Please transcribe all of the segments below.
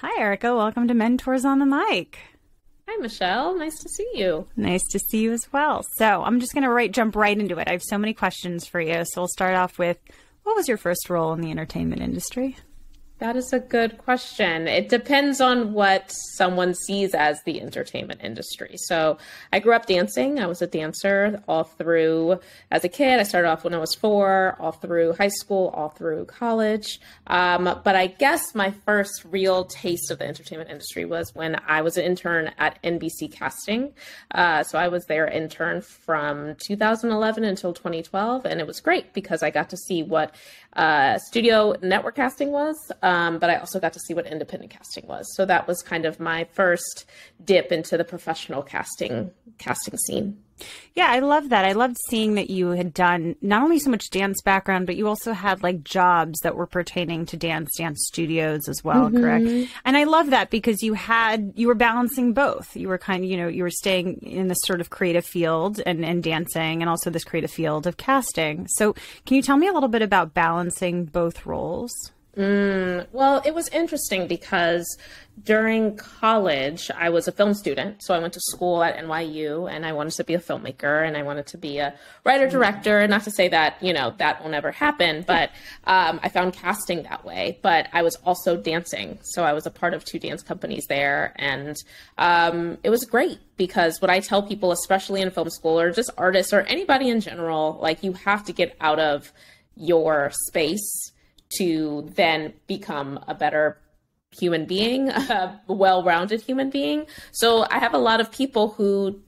Hi, Erica. Welcome to Mentors on the Mic. Hi, Michelle. Nice to see you. Nice to see you as well. So I'm just going to jump right into it. I have so many questions for you. So we'll start off with, what was your first role in the entertainment industry? That is a good question. It depends on what someone sees as the entertainment industry. So I grew up dancing. I was a dancer all through as a kid. I started off when I was 4, all through high school, all through college. But I guess my first real taste of the entertainment industry was when I was an intern at NBC Casting. So I was their intern from 2011 until 2012. And it was great because I got to see what studio network casting was, but I also got to see what independent casting was. So that was kind of my first dip into the professional casting scene. Yeah, I love that. I loved seeing that you had done not only so much dance background, but you also had like jobs that were pertaining to dance studios as well, correct? And I love that because you were balancing both. You were kind of, you were staying in this sort of creative field and dancing, and also this creative field of casting. So can you tell me a little bit about balancing both roles? Well, it was interesting because during college, I was a film student. So I went to school at NYU and I wanted to be a filmmaker and I wanted to be a writer director. And not to say that, that will never happen, but I found casting that way. But I was also dancing. So I was a part of 2 dance companies there. And it was great because what I tell people, especially in film school or just artists or anybody in general, like you have to get out of your space to then become a better human being, a well-rounded human being. So I have a lot of people who,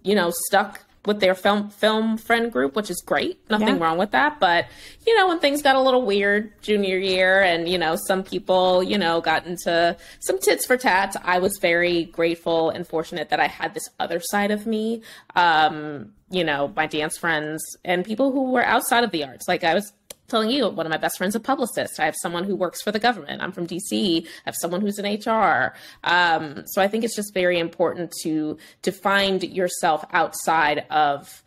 stuck with their film friend group, which is great. Nothing wrong with that. But, when things got a little weird junior year and, some people, got into some tits for tats, I was very grateful and fortunate that I had this other side of me, my dance friends and people who were outside of the arts. Like I was telling you, one of my best friends, a publicist. I have someone who works for the government. I'm from DC. I have someone who's in HR. So I think it's just very important to find yourself outside of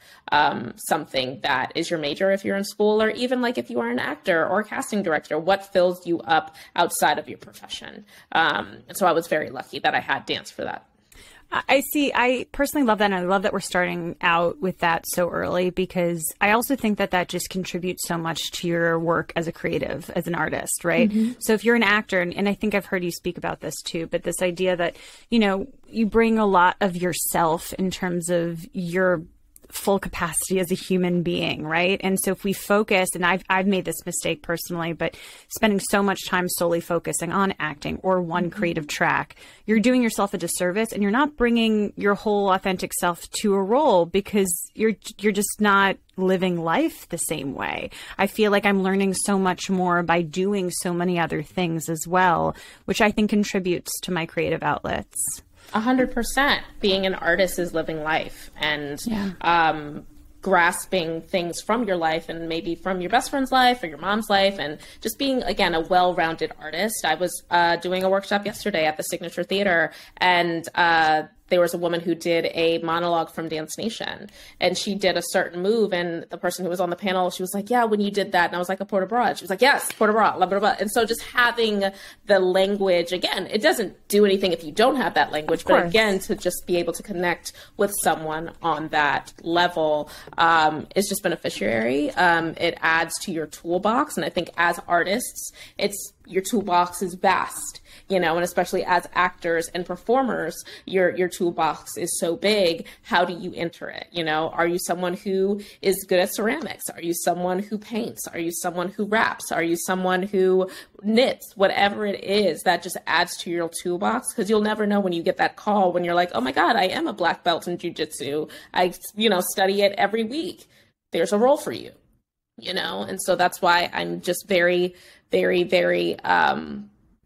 something that is your major if you're in school, or even like if you are an actor or a casting director, what fills you up outside of your profession. So I was very lucky that I had dance for that. I see. I personally love that. And I love that we're starting out with that so early because I also think that just contributes so much to your work as a creative, as an artist, right? So if you're an actor, and I think I've heard you speak about this too, but this idea that, you bring a lot of yourself in terms of your full capacity as a human being, right? And so if we focus, and I've made this mistake personally, but spending so much time solely focusing on acting or one creative track, you're doing yourself a disservice and you're not bringing your whole authentic self to a role because you're just not living life the same way. I feel like I'm learning so much more by doing so many other things as well, which I think contributes to my creative outlets. 100%. Being an artist is living life and grasping things from your life and maybe from your best friend's life or your mom's life, and just being, again, a well-rounded artist. I was doing a workshop yesterday at the Signature Theater, and there was a woman who did a monologue from Dance Nation, and she did a certain move, and the person who was on the panel, she was like, yeah, when you did that, and I was like, a port de bras. She was like, yes, port de bras, blah, blah, blah. And so just having the language, again, it doesn't do anything if you don't have that language, but again, to just be able to connect with someone on that level is just beneficiary. It adds to your toolbox, and I think as artists, your toolbox is vast. And especially as actors and performers, your toolbox is so big. How do you enter it? Are you someone who is good at ceramics? Are you someone who paints? Are you someone who raps? Are you someone who knits? Whatever it is, that just adds to your toolbox, because you'll never know when you get that call when you're like, oh my God, I am a black belt in jujitsu. I, study it every week. There's a role for you, and so that's why I'm just very, very, very,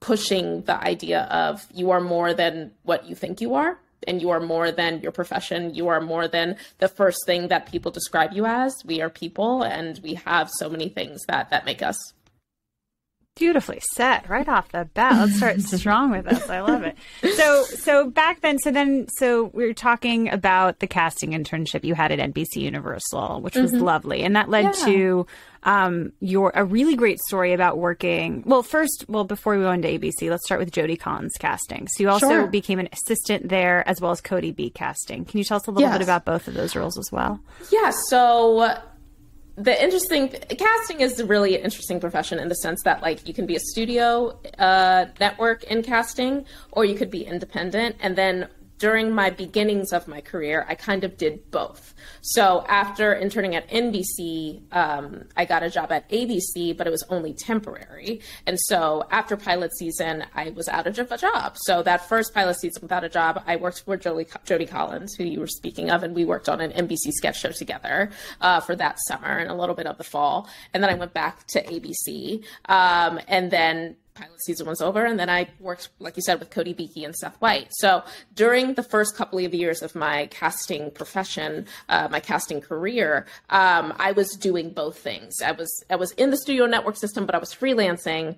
pushing the idea of you are more than what you think you are, and you are more than your profession. You are more than the first thing that people describe you as. We are people, and we have so many things that make us. Beautifully said right off the bat. Let's start strong with us. I love it. So back then, so we were talking about the casting internship you had at NBC Universal, which was lovely. And that led to a really great story about working. Well, before we go into ABC, let's start with Jodi Collins casting. So you also became an assistant there as well as Cody B casting. Can you tell us a little bit about both of those roles as well? Yeah. So casting is a really interesting profession in the sense that like you can be a studio network in casting, or you could be independent. And then during my beginnings of my career, I kind of did both. So after interning at NBC, I got a job at ABC, but it was only temporary. And so after pilot season, I was out of a job. So that first pilot season without a job, I worked for Jodi Collins, who you were speaking of, and we worked on an NBC sketch show together for that summer and a little bit of the fall. And then I went back to ABC, and then pilot season was over, and then I worked, like you said, with Cody, Beke, and Seth White. So during the first couple of years of my casting profession, my casting career, I was doing both things. I was in the studio network system, but I was freelancing,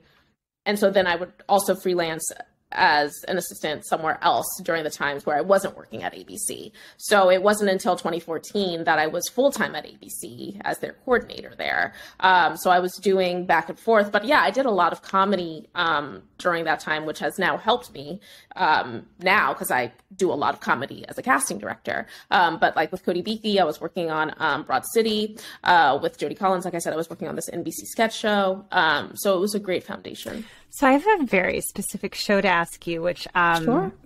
and so then I would also freelance as an assistant somewhere else during the times where I wasn't working at ABC. So it wasn't until 2014 that I was full-time at ABC as their coordinator there. So I was doing back and forth, but yeah, I did a lot of comedy during that time, which has now helped me now because I do a lot of comedy as a casting director. But like with Cody Beke, I was working on Broad City. With Jodi Collins, like I said, I was working on this NBC sketch show. So it was a great foundation. So I have a very specific show to ask you, which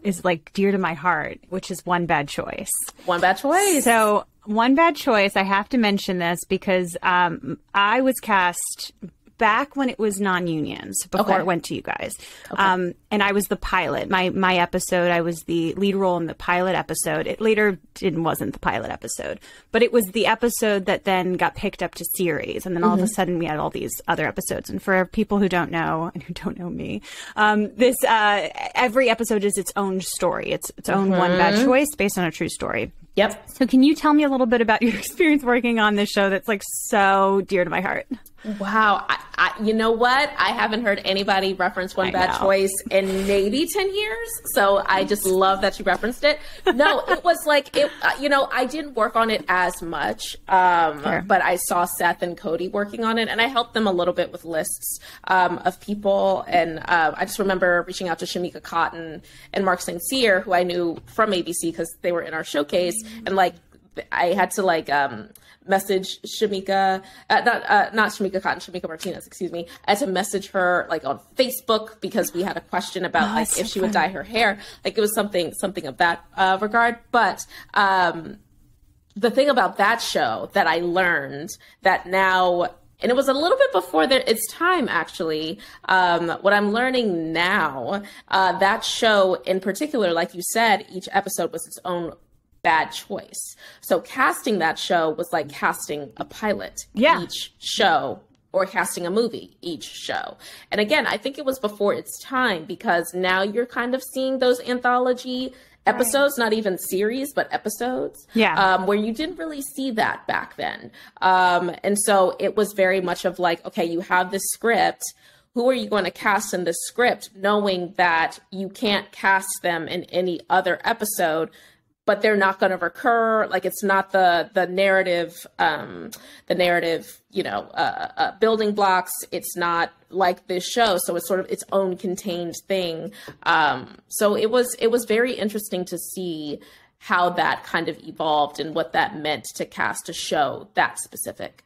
is like dear to my heart, which is One Bad Choice. One Bad Choice. So One Bad Choice, I have to mention this because I was cast back when it was non-unions, before it went to you guys. And I was the pilot. My episode, I was the lead role in the pilot episode. It later wasn't the pilot episode, but it was the episode that then got picked up to series. And then all of a sudden we had all these other episodes. And for people who don't know and who don't know me, every episode is its own story. It's its own One Bad Choice based on a true story. Yep. So can you tell me a little bit about your experience working on this show that's like so dear to my heart? Wow. You know what? I haven't heard anybody reference One Bad Choice in maybe 10 years. So I just love that you referenced it. No, it was like, I didn't work on it as much, but I saw Seth and Cody working on it, and I helped them a little bit with lists of people. And I just remember reaching out to Shamika Cotton and Mark St. Cyr, who I knew from ABC because they were in our showcase. And like, I had to message Shamika, not Shamika Cotton, Shamika Martinez, excuse me. I had to message her like on Facebook because we had a question about if she would dye her hair. Like it was something of that regard. But the thing about that show that I learned that now, and it was a little bit before its time, actually. What I'm learning now, that show in particular, like you said, each episode was its own bad choice. So casting that show was like casting a pilot each show, or casting a movie each show. And again, I think it was before its time because now you're kind of seeing those anthology episodes, not even series, but episodes, where you didn't really see that back then. And so it was very much of like, okay, you have this script. Who are you going to cast in this script, knowing that you can't cast them in any other episode, but they're not going to recur. Like it's not the narrative, building blocks. It's not like this show. So it's sort of its own contained thing. So it was very interesting to see how that kind of evolved and what that meant to cast a show that specific.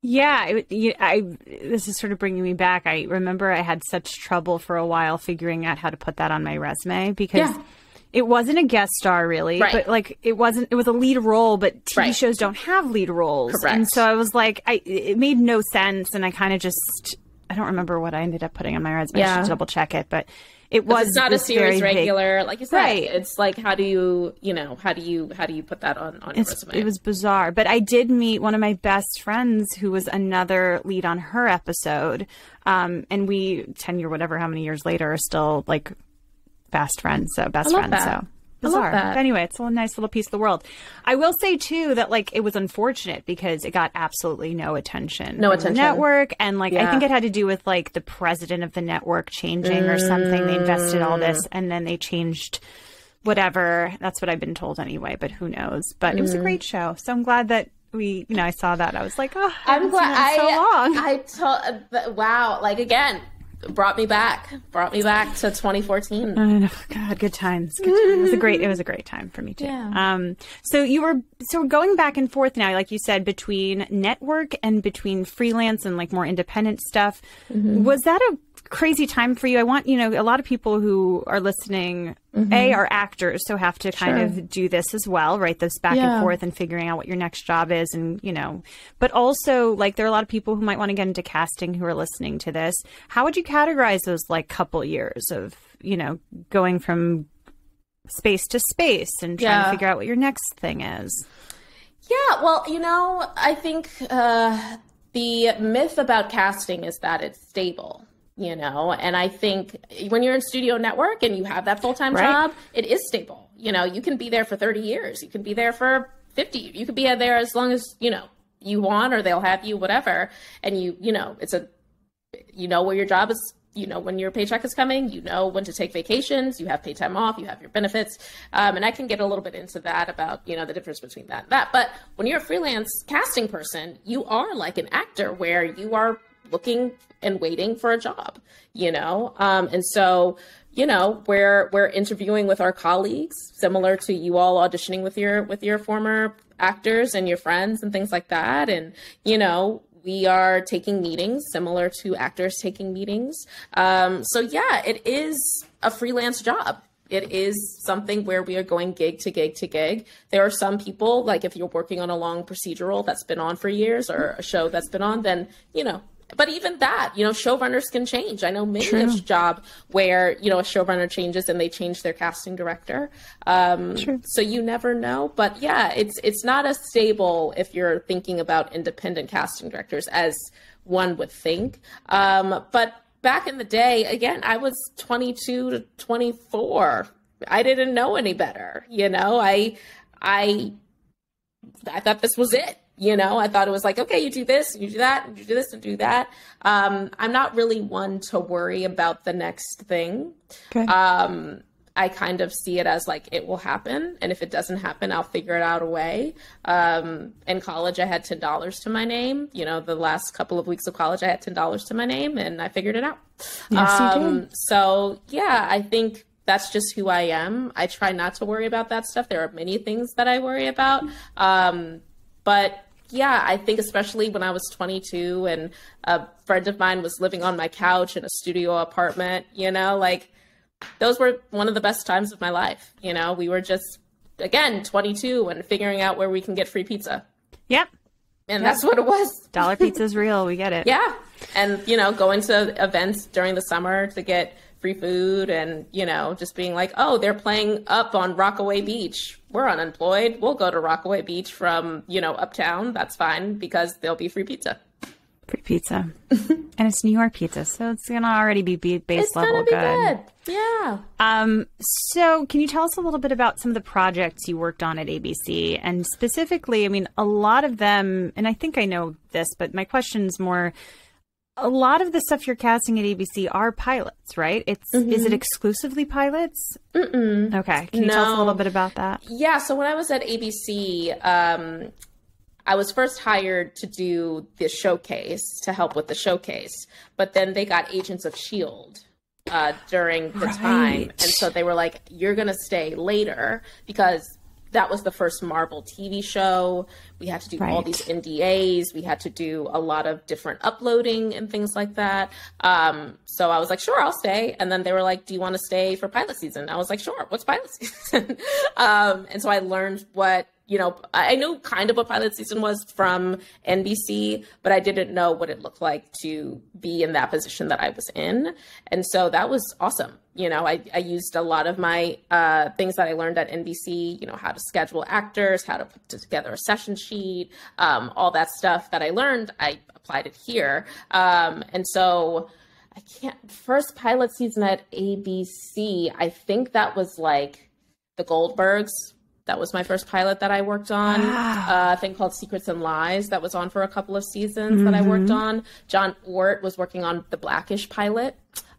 Yeah, this is sort of bringing me back. I remember I had such trouble for a while figuring out how to put that on my resume because it wasn't a guest star really, but like it was a lead role, but TV shows don't have lead roles. Correct. And so I was like, it made no sense. And I kind of I don't remember what I ended up putting on my resume. I should double check it, but it's not a series regular, like you said. Right. It's like, how do you put that on your resume? It was bizarre. But I did meet one of my best friends who was another lead on her episode. And we, 10 years, whatever, how many years later, are still like best friends. So best friends. That. So bizarre. that. But anyway, it's a nice little piece of the world. I will say too that like it was unfortunate because it got absolutely no attention. No from attention. the network, and like I Yeah. think it had to do with like the president of the network changing or something. They invested all this, and then they changed whatever. That's what I've been told anyway. But who knows? But it was a great show, so I'm glad that I saw that. I was like, oh, I'm glad. so long. Wow. Like again, brought me back to 2014. I know. God, good times. Good times. It was a great time for me too. Yeah. So we're going back and forth now, like you said, between network and between freelance and like more independent stuff. Was that a crazy time for you? I want, a lot of people who are listening, are actors, so have to kind of do this as well, right? This back and forth and figuring out what your next job is. And, but also like there are a lot of people who might want to get into casting who are listening to this. How would you categorize those like couple years of, going from space to space and trying to figure out what your next thing is? Yeah, well, I think the myth about casting is that it's stable. And I think when you're in studio network and you have that full-time job, it is stable. You can be there for 30 years. You can be there for 50. You could be there as long as, you want, or they'll have you, whatever. And where your job is, when your paycheck is coming, when to take vacations, you have paid time off, you have your benefits. And I can get a little bit into that about, the difference between that and that. But when you're a freelance casting person, you are like an actor where you are looking and waiting for a job, and so, we're interviewing with our colleagues, similar to you all auditioning with your former actors and your friends and things like that. And, we are taking meetings similar to actors taking meetings. So yeah, it is a freelance job. It is something where we are going gig to gig to gig. There are some people, like if you're working on a long procedural that's been on for years or a show that's been on, then, but even that, showrunners can change. I know May's job where, a showrunner changes and they change their casting director. So you never know. But yeah, it's not as stable if you're thinking about independent casting directors as one would think. But back in the day, again, I was 22 to 24. I didn't know any better. I thought this was it. I thought it was like, okay, you do this, you do that, and you do this and do that. I'm not really one to worry about the next thing. Okay. I kind of see it as like, it will happen. And if it doesn't happen, I'll figure it out a way. In college, I had $10 to my name. The last couple of weeks of college, I had $10 to my name and I figured it out. Yes, you did. So yeah, I think that's just who I am. I try not to worry about that stuff. There are many things that I worry about. But yeah, I think especially when I was 22 and a friend of mine was living on my couch in a studio apartment, like those were one of the best times of my life. We were just, again, 22 and figuring out where we can get free pizza. Yep. And that's what it was. Dollar pizza's real. We get it. Yeah. And, going to events during the summer to get free food and, just being like, oh, they're playing up on Rockaway Beach. We're unemployed. We'll go to Rockaway Beach from, uptown. That's fine because there'll be free pizza. Free pizza. And it's New York pizza, so it's going to already be base level good. Yeah. So can you tell us a little bit about some of the projects you worked on at ABC? And specifically, a lot of them, and I think I know this, but my question is more, a lot of the stuff you're casting at ABC are pilots, right? Is it exclusively pilots? Mm-mm. Okay. Can you tell us a little bit about that? Yeah. So when I was at ABC, I was first hired to do the showcase, to help with the showcase, but then they got Agents of S.H.I.E.L.D. During the time. And so they were like, you're going to stay later because that was the first Marvel TV show. We had to do all these NDAs. We had to do a lot of different uploading and things like that. So I was like, sure, I'll stay. And then they were like, do you want to stay for pilot season? I was like, sure, what's pilot season? And so I learned what, I knew kind of what pilot season was from NBC, but I didn't know what it looked like to be in that position that I was in. And so that was awesome. I used a lot of my things that I learned at NBC, how to schedule actors, how to put together a session sheet, all that stuff that I learned, I applied it here. And so first pilot season at ABC, I think that was like The Goldbergs. That was my first pilot that I worked on. A thing called Secrets and Lies that was on for a couple of seasons that I worked on. John Ort was working on the Blackish pilot.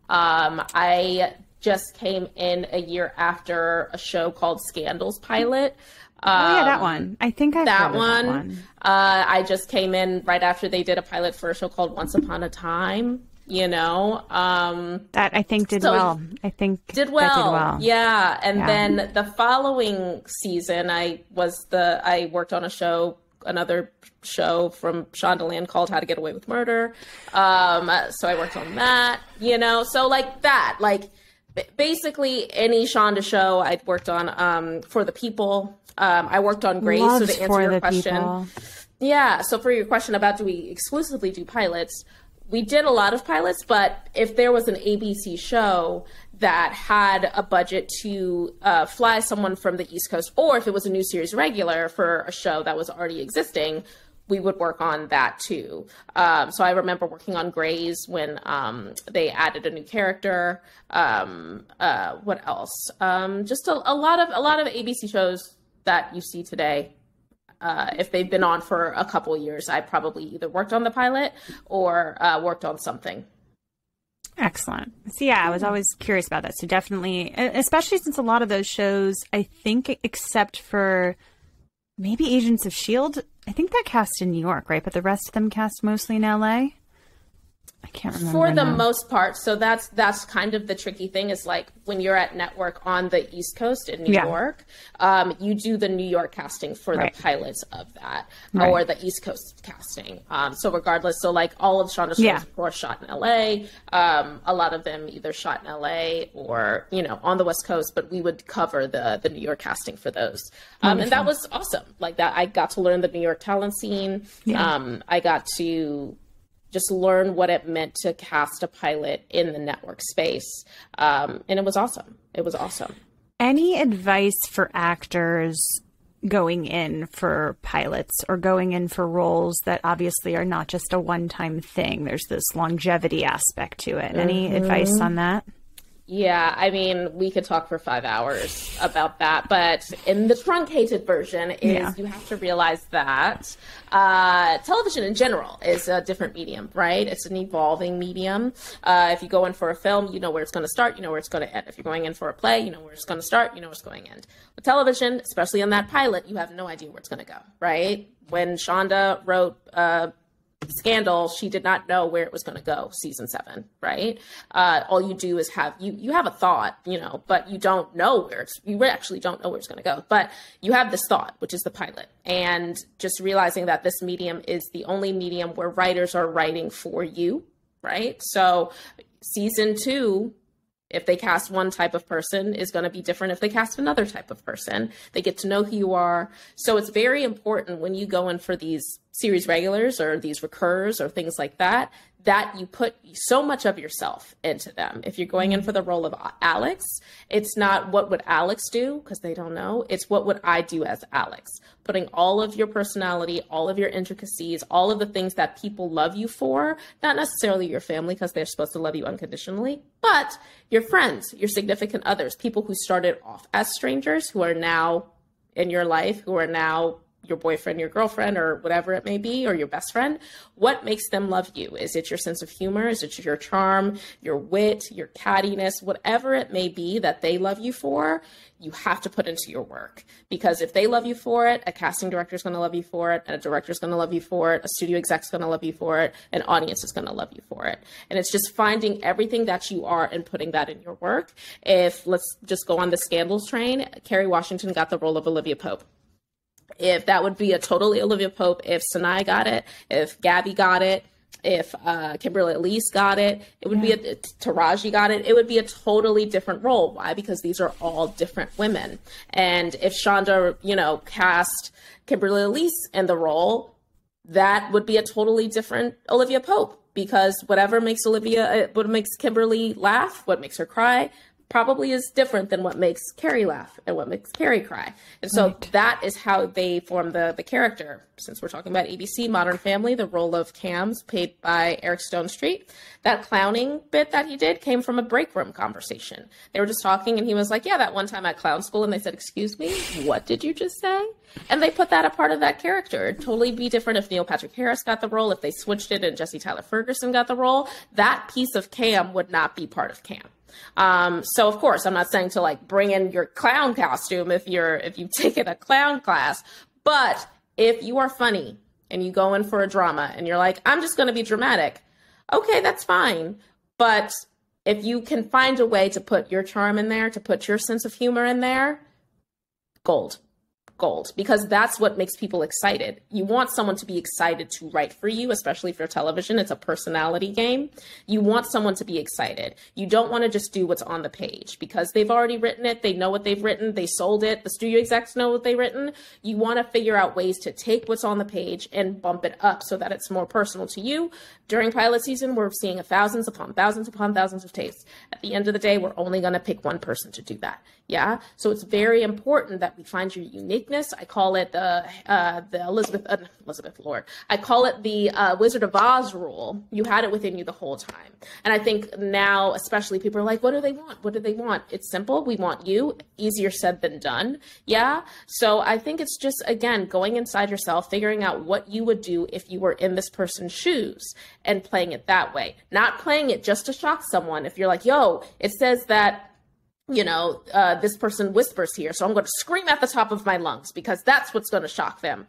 I just came in a year after a show called Scandals pilot. That one. I think I've heard of that one. I just came in right after they did a pilot for a show called Once Upon a Time. That I think did well. Did well. Yeah. And then the following season, I worked on another show from Shondaland called How to Get Away with Murder. So I worked on that, so like that, like basically any Shonda show I'd worked on, For the People. I worked on Grace. So to answer your question. People. Yeah. So for your question about do we exclusively do pilots, we did a lot of pilots, but if there was an ABC show that had a budget to fly someone from the East Coast, or if it was a new series regular for a show that was already existing, we would work on that too. So I remember working on Grey's when they added a new character. What else? Just a lot of ABC shows that you see today. If they've been on for a couple of years, I probably either worked on the pilot or worked on something. Excellent. So yeah, I was always curious about that. So definitely, especially since a lot of those shows, I think, except for maybe Agents of S.H.I.E.L.D., I think that cast in New York, right? But the rest of them cast mostly in LA. I can't remember. For the most part. So that's kind of the tricky thing is like when you're at network on the East Coast in New York, you do the New York casting for the pilots of that or the East Coast casting. So regardless, so like all of Shonda's shows, of course, shot in LA. A lot of them either shot in LA or, on the West Coast, but we would cover the New York casting for those. And that was awesome. Like that, I got to learn the New York talent scene. I got to just learn what it meant to cast a pilot in the network space. And it was awesome. It was awesome. Any advice for actors going in for pilots or going in for roles that obviously are not just a one-time thing? There's this longevity aspect to it. Any advice on that? Yeah, I mean, we could talk for 5 hours about that, but in the truncated version is you have to realize that television in general is a different medium, right? It's an evolving medium. If you go in for a film, you know where it's going to start, you know where it's going to end. If you're going in for a play, you know where it's going to start, you know where it's going to end. With television, especially on that pilot, you have no idea where it's going to go, right? When Shonda wrote Scandal, she did not know where it was going to go season 7, right? All you do is have you have a thought, but you don't know you actually don't know where it's going to go, but you have this thought, which is the pilot, and just realizing that this medium is the only medium where writers are writing for you, right? So season 2, if they cast one type of person, is going to be different if they cast another type of person. They get to know who you are. So it's very important when you go in for these series regulars or these recurs or things like that, that you put so much of yourself into them. If you're going in for the role of Alex, it's not what would Alex do, because they don't know. It's what would I do as Alex. Putting all of your personality, all of your intricacies, all of the things that people love you for, not necessarily your family, because they're supposed to love you unconditionally, but your friends, your significant others, people who started off as strangers, who are now in your life, who are now your boyfriend, your girlfriend, or whatever it may be, or your best friend. What makes them love you? Is it your sense of humor? Is it your charm, your wit, your cattiness, whatever it may be that they love you for? You have to put into your work, because if they love you for it, a casting director is going to love you for it, and a director is going to love you for it, a studio exec is going to love you for it, an audience is going to love you for it. And it's just finding everything that you are and putting that in your work. If let's just go on the Scandals train, Kerry Washington got the role of Olivia Pope. If that would be a totally Olivia Pope, if Sanai got it, if Gabby got it, if Kimberly Elise got it, it would be Taraji got it. It would be a totally different role. Why? Because these are all different women. And if Shonda, cast Kimberly Elise in the role, that would be a totally different Olivia Pope, because whatever makes Kimberly laugh, what makes her cry, probably is different than what makes Carrie laugh and what makes Carrie cry. And so that is how they form the character. Since we're talking about ABC, Modern Family, the role of Cam's played by Eric Stonestreet. That clowning bit that he did came from a break room conversation. They were just talking and he was like, yeah, that one time at clown school. And they said, excuse me, what did you just say? And they put that a part of that character. It'd totally be different if Neil Patrick Harris got the role, if they switched it and Jesse Tyler Ferguson got the role. That piece of Cam would not be part of Cam. So of course, I'm not saying to like bring in your clown costume if you've taken a clown class, but if you are funny and you go in for a drama and you're like, I'm just going to be dramatic. Okay, that's fine. But if you can find a way to put your charm in there, to put your sense of humor in there, gold. Because that's what makes people excited. You want someone to be excited to write for you, especially for television. It's a personality game. You want someone to be excited. You don't want to just do what's on the page because they've already written it. They know what they've written. They sold it. The studio execs know what they've written. You want to figure out ways to take what's on the page and bump it up so that it's more personal to you. During pilot season, we're seeing thousands upon thousands upon thousands of takes. At the end of the day, we're only going to pick one person to do that. Yeah. So it's very important that we find your uniqueness. I call it the Elizabeth Lord. I call it the Wizard of Oz rule. You had it within you the whole time. And I think now, especially people are like, what do they want? What do they want? It's simple. We want you. Easier said than done. Yeah. So I think it's just, again, going inside yourself, figuring out what you would do if you were in this person's shoes and playing it that way. Not playing it just to shock someone. If you're like, yo, it says that, this person whispers here, so I'm going to scream at the top of my lungs because that's what's going to shock them.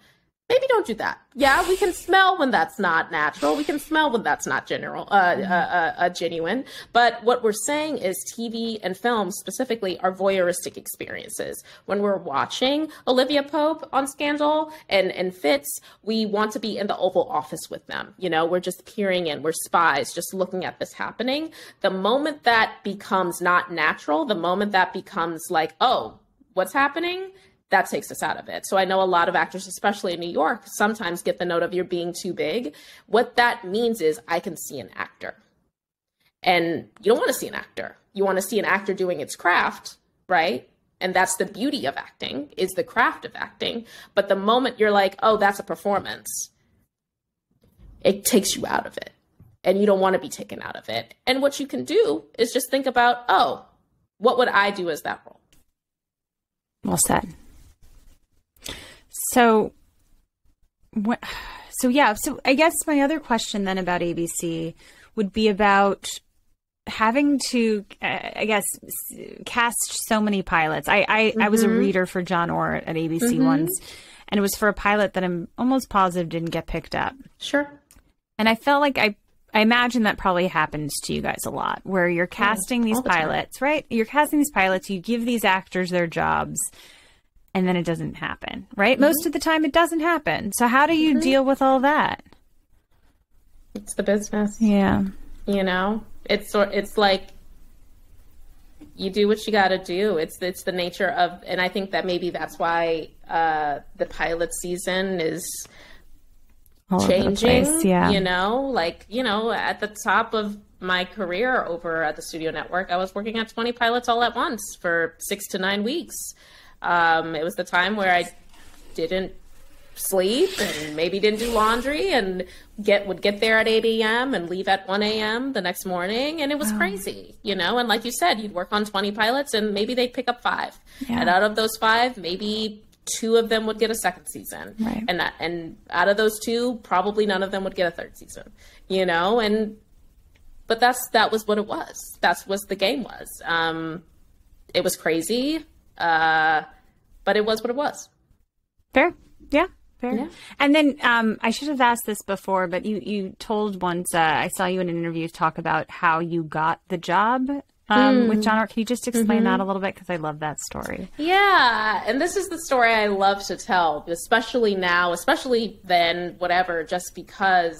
Maybe don't do that. Yeah, we can smell when that's not natural. We can smell when that's not genuine. But what we're saying is TV and film specifically are voyeuristic experiences. When we're watching Olivia Pope on Scandal and Fitz, we want to be in the Oval Office with them. We're just peering in. We're spies, just looking at this happening. The moment that becomes not natural, the moment that becomes like, oh, what's happening? That takes us out of it. So I know a lot of actors, especially in New York, sometimes get the note of you're being too big. What that means is I can see an actor. And you don't want to see an actor. You want to see an actor doing its craft, right? And that's the beauty of acting, is the craft of acting. But the moment you're like, oh, that's a performance, it takes you out of it. And you don't want to be taken out of it. And what you can do is just think about, oh, what would I do as that role? Well said. So I guess my other question then about ABC would be about having to, I guess, cast so many pilots. I was a reader for John Ort at ABC once, and it was for a pilot that I'm almost positive didn't get picked up. Sure. And I felt like I imagine that probably happens to you guys a lot, where you're casting these pilots, right? You're casting these pilots, you give these actors their jobs, and then it doesn't happen, right? Most of the time it doesn't happen. So how do you deal with all that? It's the business. Yeah. It's like you do what you got to do. It's the nature of, and I think that maybe that's why the pilot season is all changing, over the place. Yeah. At the top of my career over at the Studio Network, I was working on 20 pilots all at once for 6 to 9 weeks. It was the time where I didn't sleep and maybe didn't do laundry and would get there at 8 a.m. and leave at 1 a.m. the next morning. And it was crazy, And like you said, you'd work on 20 pilots and maybe they'd pick up 5. Yeah. And out of those 5, maybe 2 of them would get a second season. Right. And out of those 2, probably none of them would get a third season, but that was what it was. That was the game was. It was crazy. But it was what it was. Fair. Yeah. Fair. Yeah. And then I should have asked this before, but you told once, I saw you in an interview talk about how you got the job with John Ort. Can you just explain that a little bit? Because I love that story. Yeah. And this is the story I love to tell, especially now, especially then, whatever, just because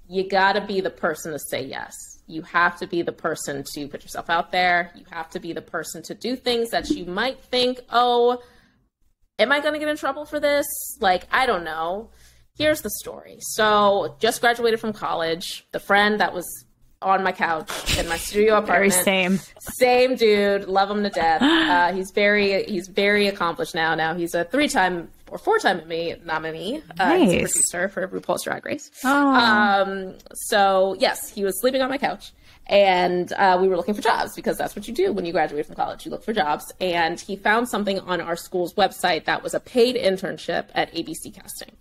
you got to be the person to say yes. You have to be the person to put yourself out there. You have to be the person to do things that you might think, oh, am I going to get in trouble for this? I don't know. Here's the story. So just graduated from college. The friend that was on my couch in my studio apartment. Very same dude. Love him to death. He's very accomplished now. Now he's a 3-time or 4-time nominee. Nice. He's a producer for RuPaul's Drag Race. Oh. So yes, he was sleeping on my couch. And we were looking for jobs because that's what you do when you graduate from college. You look for jobs. And he found something on our school's website that was a paid internship at ABC Casting.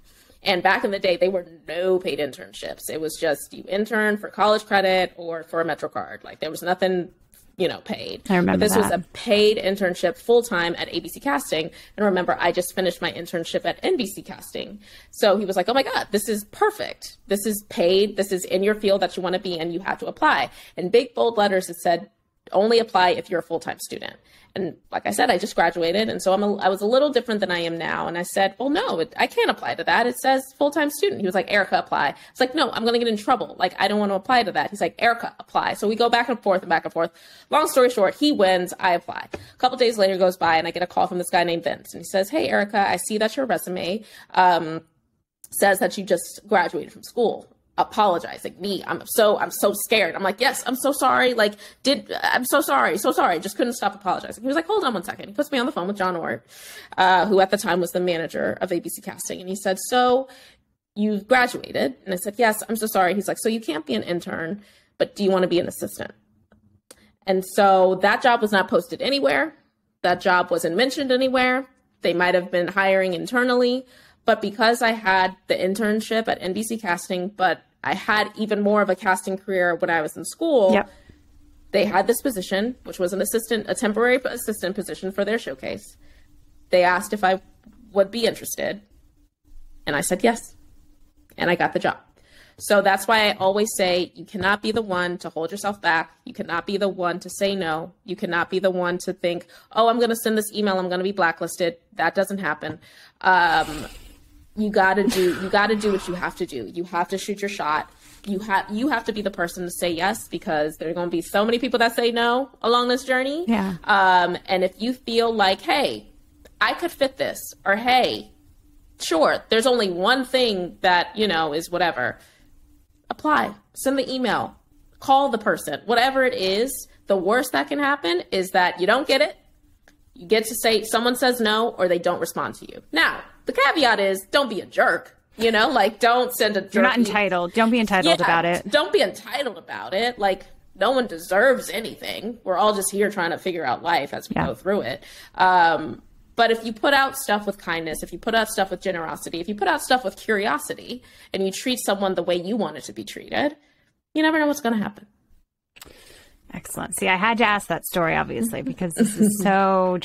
And back in the day, they were no paid internships. It was just you intern for college credit or for a MetroCard. Like there was nothing, paid. I remember But this was a paid internship full-time at ABC Casting. And remember, I just finished my internship at NBC Casting. So he was like, oh my God, this is perfect. This is paid. This is in your field that you want to be in. You have to apply. In big, bold letters, it said, only apply if you're a full-time student. And like I said, I just graduated. And so I was a little different than I am now. And I said, well, no, I can't apply to that. It says full-time student. He was like, Erica, apply. It's like, no, I'm going to get in trouble. Like, I don't want to apply to that. He's like, Erica, apply. So we go back and forth and back and forth. Long story short, he wins. I apply. A couple days later goes by and I get a call from this guy named Vince. And he says, hey, Erica, I see that your resume says that you just graduated from school. Apologizing me. I'm so scared. I'm like, yes, I'm so sorry. I'm so sorry. Just couldn't stop apologizing. He was like, hold on one second. He puts me on the phone with John Ort, who at the time was the manager of ABC Casting. And he said, so you've graduated? And I said, yes, I'm so sorry. He's like, so you can't be an intern, but do you want to be an assistant? And so that job was not posted anywhere. That job wasn't mentioned anywhere. They might have been hiring internally. But because I had the internship at NBC Casting, but I had even more of a casting career when I was in school, yep. They had this position, which was a temporary assistant position for their showcase. They asked if I would be interested. And I said yes. And I got the job. So that's why I always say you cannot be the one to hold yourself back. You cannot be the one to say no. You cannot be the one to think, oh, I'm going to send this email. I'm going to be blacklisted. That doesn't happen. You gotta do what you have to do. You have to shoot your shot. You have to be the person to say yes, because there are going to be so many people that say no along this journey. Yeah. And if you feel like, hey, I could fit this, or hey, sure, there's only one thing that, is whatever, apply, send the email, call the person, whatever it is. The worst that can happen is that you don't get it. You get to say someone says no, or they don't respond to you. Now, the caveat is don't be a jerk, don't send a jerk. You're not entitled. Don't be entitled about it. Don't be entitled about it. Like, no one deserves anything. We're all just here trying to figure out life as we go through it. But if you put out stuff with kindness, if you put out stuff with generosity, if you put out stuff with curiosity, and you treat someone the way you want it to be treated, you never know what's going to happen. Excellent. See, I had to ask that story, obviously, because this is so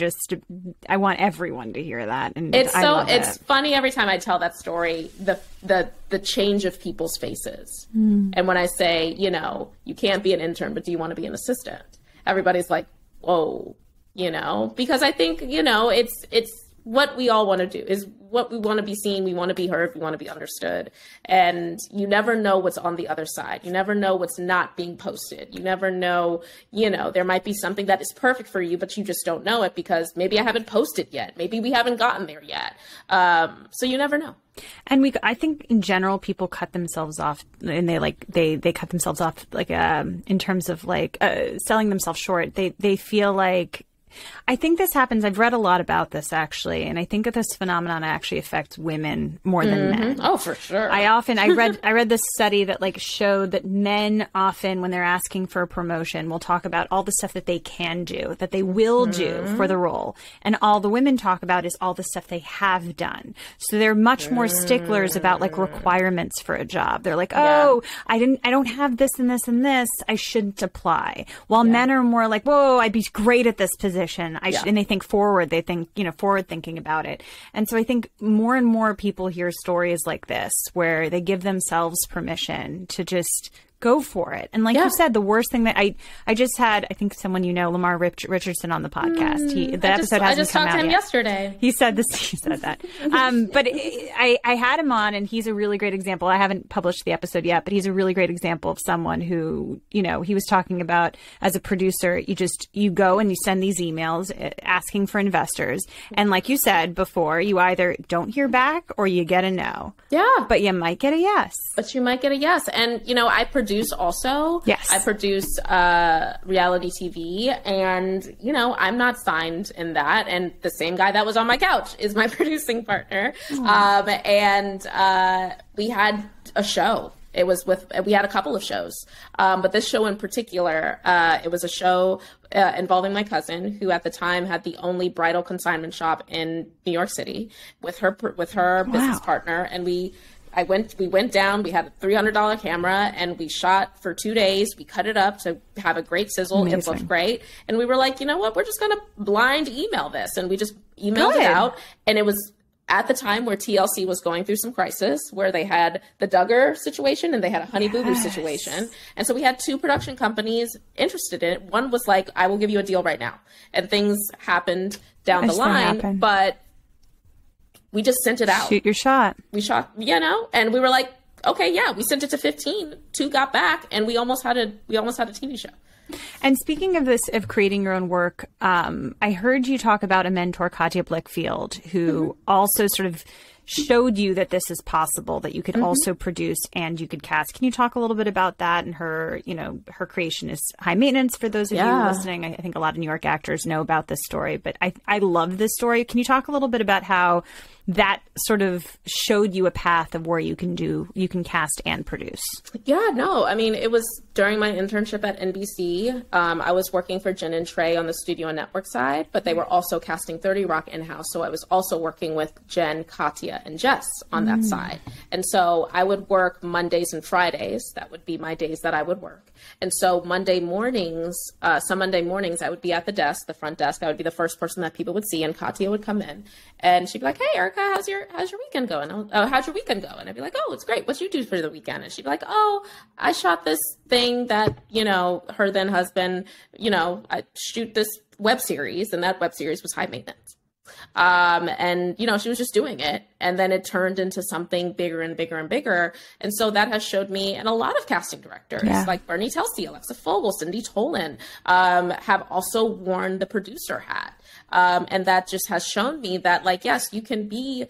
I want everyone to hear that. And it's funny every time I tell that story, the change of people's faces. And when I say, you can't be an intern, but do you want to be an assistant? Everybody's like, whoa, because I think, it's what we all want to do is what we want to be seen. We want to be heard. We want to be understood. And you never know what's on the other side. You never know what's not being posted. You never know, there might be something that is perfect for you, but you just don't know it because maybe I haven't posted yet. Maybe we haven't gotten there yet. So you never know. And I think in general, people cut themselves off, and they cut themselves off, in terms of selling themselves short. They feel like, I think this happens. I've read a lot about this, actually, and I think that this phenomenon actually affects women more than men. Oh, for sure. I read this study that showed that men often, when they're asking for a promotion, will talk about all the stuff that they can do, that they will do for the role, and all the women talk about is all the stuff they have done. So they're much more sticklers about requirements for a job. They're like, oh, I don't have this and this and this, I shouldn't apply. While men are more like, whoa, I'd be great at this position. And they think forward. They think, forward thinking about it. And so I think more and more people hear stories like this where they give themselves permission to just go for it. And you said, the worst thing that I just had, I think someone, Lamar Richardson on the podcast. Episode hasn't come out yet. I just talked to him yesterday. He said that. But I had him on, and he's a really great example. I haven't published the episode yet, but he's a really great example of someone who, he was talking about as a producer, you go and you send these emails asking for investors. And like you said before, you either don't hear back or you get a no. Yeah. But you might get a yes. And, I produced produce also. Yes. I produce reality TV, and, you know, I'm not signed in that. And the same guy that was on my couch is my producing partner. We had a show. We had a couple of shows, but this show in particular, it was a show involving my cousin, who at the time had the only bridal consignment shop in New York City, with her business partner. And we went down, we had a $300 camera, and we shot for 2 days. We cut it up to have a great sizzle. Amazing. It looked great. And we were like, you know what, we're just going to blind email this. And we just emailed it out. And it was at the time where TLC was going through some crisis, where they had the Duggar situation and they had a Honey Boo Boo situation. And so we had 2 production companies interested in it. One was like, I will give you a deal right now. And things happened down the line, but we just sent it out. Shoot your shot. We shot, you know, and we were like, okay, yeah, we sent it to 15, 2 got back, and we almost had a TV show. And speaking of this, of creating your own work, I heard you talk about a mentor, Katja Blichfeld, who also sort of showed you that this is possible, that you could also produce and you could cast. Can you talk a little bit about that? And her, you know, her creation is high maintenance for those of you listening. I think a lot of New York actors know about this story, but I love this story. Can you talk a little bit about how that sort of showed you a path of where you can cast and produce? Yeah, no, I mean, it was during my internship at NBC. I was working for Jen and Trey on the studio and network side, but they were also casting 30 Rock in-house. So I was also working with Jen, Katja, and Jess on that side. And so I would work Mondays and Fridays. That would be my days that I would work. And so Monday mornings, I would be at the desk, the front desk. I would be the first person that people would see, and Katja would come in, and she'd be like, "Hey, Erica, how's your weekend going? How's your weekend going?" I'd be like, "Oh, it's great. What you do for the weekend?" And she'd be like, "Oh, I shot this thing that, you know, her then husband, you know, I shoot this web series, and that web series was high maintenance." And, you know, she was just doing it, and then it turned into something bigger and bigger and bigger. And so that has showed me, and a lot of casting directors like Bernie Telsey, Alexa Fogel, Cindy Tolan, have also worn the producer hat. And that just has shown me that, like, yes, you can be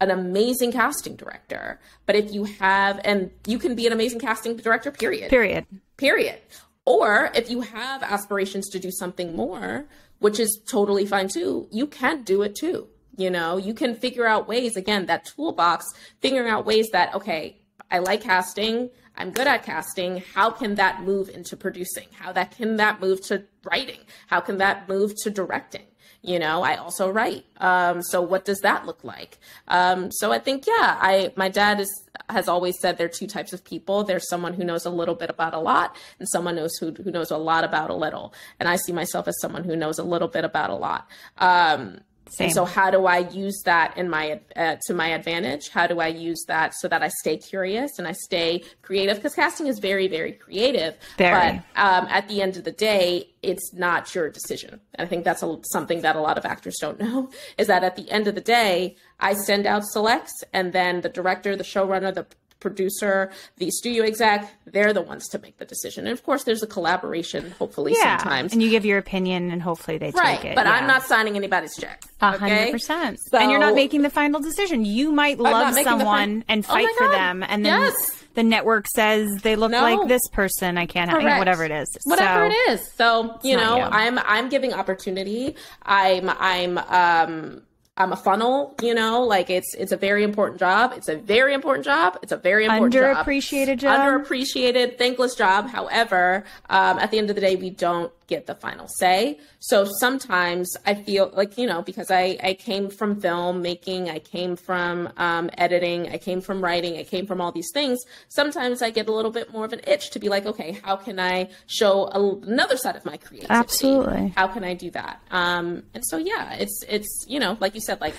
an amazing casting director, but if you have, and you can be an amazing casting director, period. Or if you have aspirations to do something more, which is totally fine too, you can do it too. You know, you can figure out ways, again, that toolbox, figuring out ways that, okay, I like casting, I'm good at casting. How can that move into producing? Can that move to writing? How can that move to directing? You know, I also write. So what does that look like? So I think, my dad has always said there are 2 types of people. There's someone who knows a little bit about a lot, and someone who knows a lot about a little. And I see myself as someone who knows a little bit about a lot. And so how do I use that in to my advantage? How do I use that so that I stay curious and I stay creative? Because casting is very, very creative. But at the end of the day, it's not your decision. And I think that's something that a lot of actors don't know, is that at the end of the day, I send out selects, and then the director, the showrunner, the producer, the studio exec, they're the ones to make the decision. And of course, there's a collaboration, hopefully, sometimes. And you give your opinion, and hopefully they take it. But I'm not signing anybody's check. 100%. So, and you're not making the final decision. You might love someone and fight for them, and then the network says they look like this person. I can't have whatever it is. Whatever it is. So, you know, I'm giving opportunity. I'm a funnel, you know, like it's a very important job. It's a very important job. It's a very important underappreciated job. Underappreciated, thankless job. However, at the end of the day, we don't get the final say. So sometimes I feel like, you know, because I came from film making, I came from editing, I came from writing, I came from all these things. Sometimes I get a little bit more of an itch to be like, okay, how can I show another side of my creativity? Absolutely. How can I do that? And so, yeah, it's, you know, like you said, like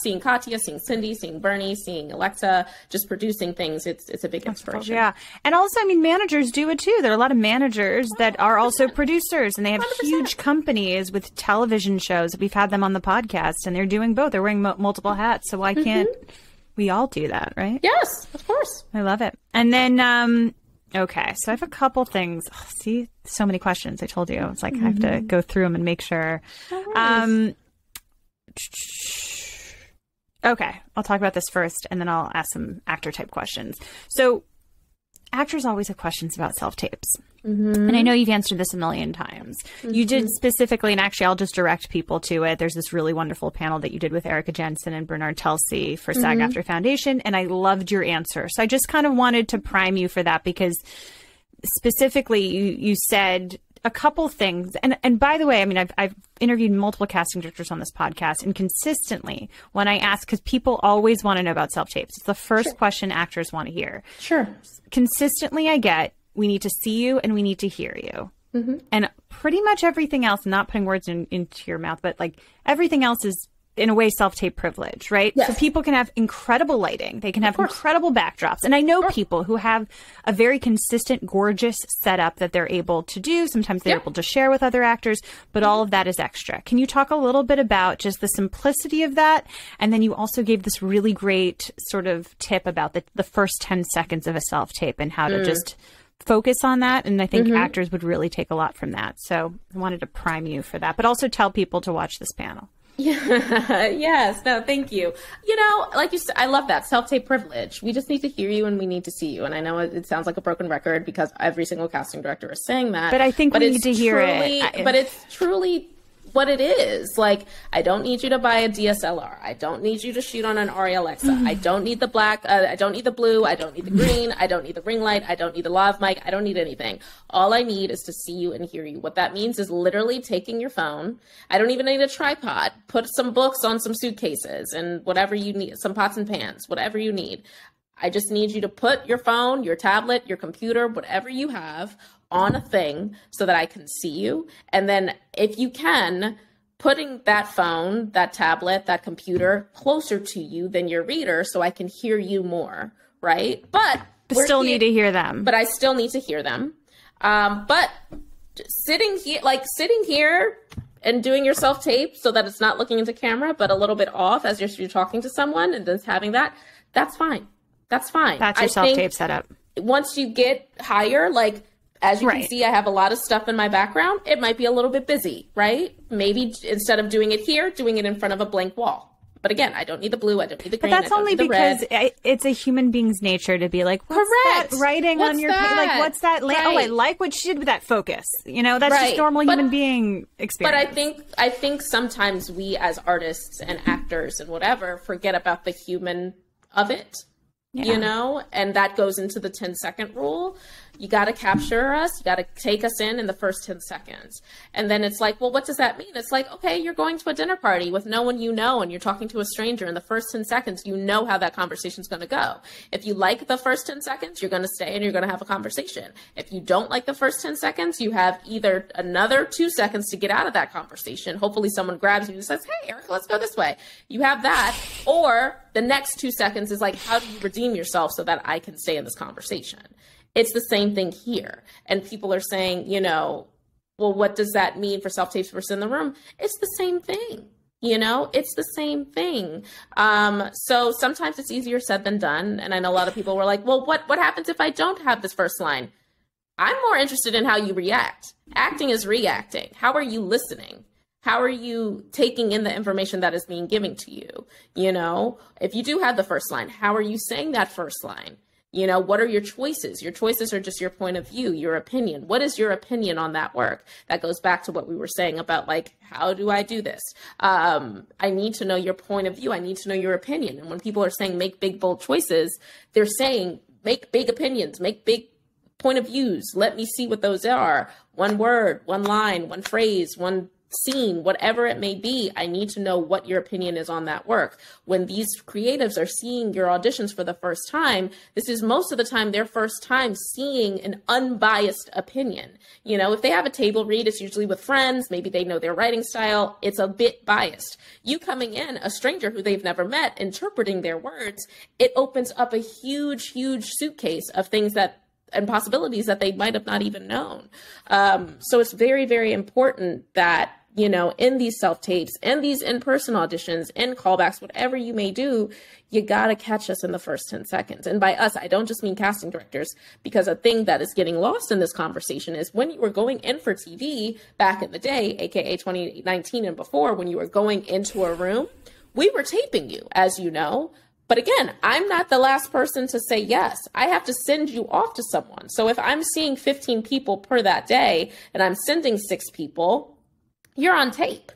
seeing Katja, seeing Cindy, seeing Bernie, seeing Alexa, just producing things. It's a big inspiration. Yeah. And also, I mean, managers do it too. There are a lot of managers that are also producers, and they have 100%. Huge companies with television shows. We've had them on the podcast, and they're doing both. They're wearing multiple hats. So why can't we all do that, right? Yes, of course. I love it. And then, okay, so I have a couple things. Oh, see, so many questions. I told you. It's like I have to go through them and make sure. Okay, I'll talk about this first, and then I'll ask some actor type questions. So actors always have questions about self-tapes. And I know you've answered this a million times. You did specifically, and actually I'll just direct people to it. There's this really wonderful panel that you did with Erica Jensen and Bernard Telsey for SAG-AFTRA Foundation, and I loved your answer. So I just kind of wanted to prime you for that, because specifically you said a couple things. And by the way, I mean, I've interviewed multiple casting directors on this podcast, and consistently when I ask, because people always want to know about self-tapes, it's the first question actors want to hear. Consistently I get, we need to see you and we need to hear you. And pretty much everything else, not putting words into your mouth, but like everything else is in a way self-tape privilege, right? So people can have incredible lighting. They can have incredible backdrops. And I know people who have a very consistent, gorgeous setup that they're able to do. Sometimes they're able to share with other actors, but all of that is extra. Can you talk a little bit about just the simplicity of that? And then you also gave this really great sort of tip about the first 10 seconds of a self-tape and how to just focus on that. And I think actors would really take a lot from that. So I wanted to prime you for that, but also tell people to watch this panel. Yes. No, thank you. You know, like you said, I love that self-tape privilege. We just need to hear you and we need to see you. And I know it sounds like a broken record because every single casting director is saying that. But I think we need to hear it. But it's truly what it is. Like, I don't need you to buy a DSLR. I don't need you to shoot on an Arri Alexa. I don't need the black. I don't need the blue. I don't need the green. I don't need the ring light. I don't need the lav mic. I don't need anything. All I need is to see you and hear you. What that means is literally taking your phone. I don't even need a tripod. Put some books on some suitcases and whatever you need, some pots and pans, whatever you need. I just need you to put your phone, your tablet, your computer, whatever you have on a thing so that I can see you. And then if you can, putting that phone, that tablet, that computer closer to you than your reader so I can hear you more, right? But still need to hear them. But I still need to hear them. But sitting here and doing your self-tape so that it's not looking into camera, but a little bit off as you're talking to someone and then having that's fine. That's fine. That's your self-tape setup. Once you get higher, like, as you can see, I have a lot of stuff in my background. It might be a little bit busy, right? Maybe instead of doing it here, doing it in front of a blank wall. But again, I don't need the blue. I don't need the green. But that's only because it's a human being's nature to be like, what's that writing on your page? Like, what's that? Oh, I like what she did with that focus. You know, that's just normal human being experience. But I think sometimes we as artists and actors and whatever forget about the human of it. You know, and that goes into the 10-second rule. You got to capture us. You got to take us in the first 10 seconds. And then it's like, well, what does that mean? It's like, okay, you're going to a dinner party with no one you know, and you're talking to a stranger. In the first 10 seconds, you know how that conversation is going to go. If you like the first 10 seconds, you're going to stay and you're going to have a conversation. If you don't like the first 10 seconds, you have either another 2 seconds to get out of that conversation. Hopefully someone grabs you and says, hey, Erica, let's go this way. You have that. Or the next 2 seconds is like, how do you redeem yourself so that I can stay in this conversation? It's the same thing here. And people are saying, you know, well, what does that mean for self-tapes versus in the room? It's the same thing. You know, it's the same thing. So sometimes it's easier said than done. And I know a lot of people were like, well, what happens if I don't have this first line? I'm more interested in how you react. Acting is reacting. How are you listening? How are you taking in the information that is being given to you? You know, if you do have the first line, how are you saying that first line? You know, what are your choices? Your choices are just your point of view, your opinion. What is your opinion on that work? That goes back to what we were saying about, like, how do I do this? I need to know your point of view. I need to know your opinion. And when people are saying make big, bold choices, they're saying make big opinions, make big point of views. Let me see what those are. One word, one line, one phrase, one scene, whatever it may be. I need to know what your opinion is on that work. When these creatives are seeing your auditions for the first time, this is most of the time their first time seeing an unbiased opinion. You know, if they have a table read, it's usually with friends. Maybe they know their writing style. It's a bit biased. You coming in, a stranger who they've never met, interpreting their words, it opens up a huge, huge suitcase of things that and possibilities that they might have not even known. So it's very, very important that, you know, in these self-tapes and these in-person auditions, in callbacks, whatever you may do, you got to catch us in the first 10 seconds. And by us, I don't just mean casting directors, because a thing that is getting lost in this conversation is when you were going in for TV back in the day, AKA 2019 and before, when you were going into a room, we were taping you, as you know. But again, I'm not the last person to say yes. I have to send you off to someone. So if I'm seeing 15 people per that day and I'm sending 6 people, you're on tape.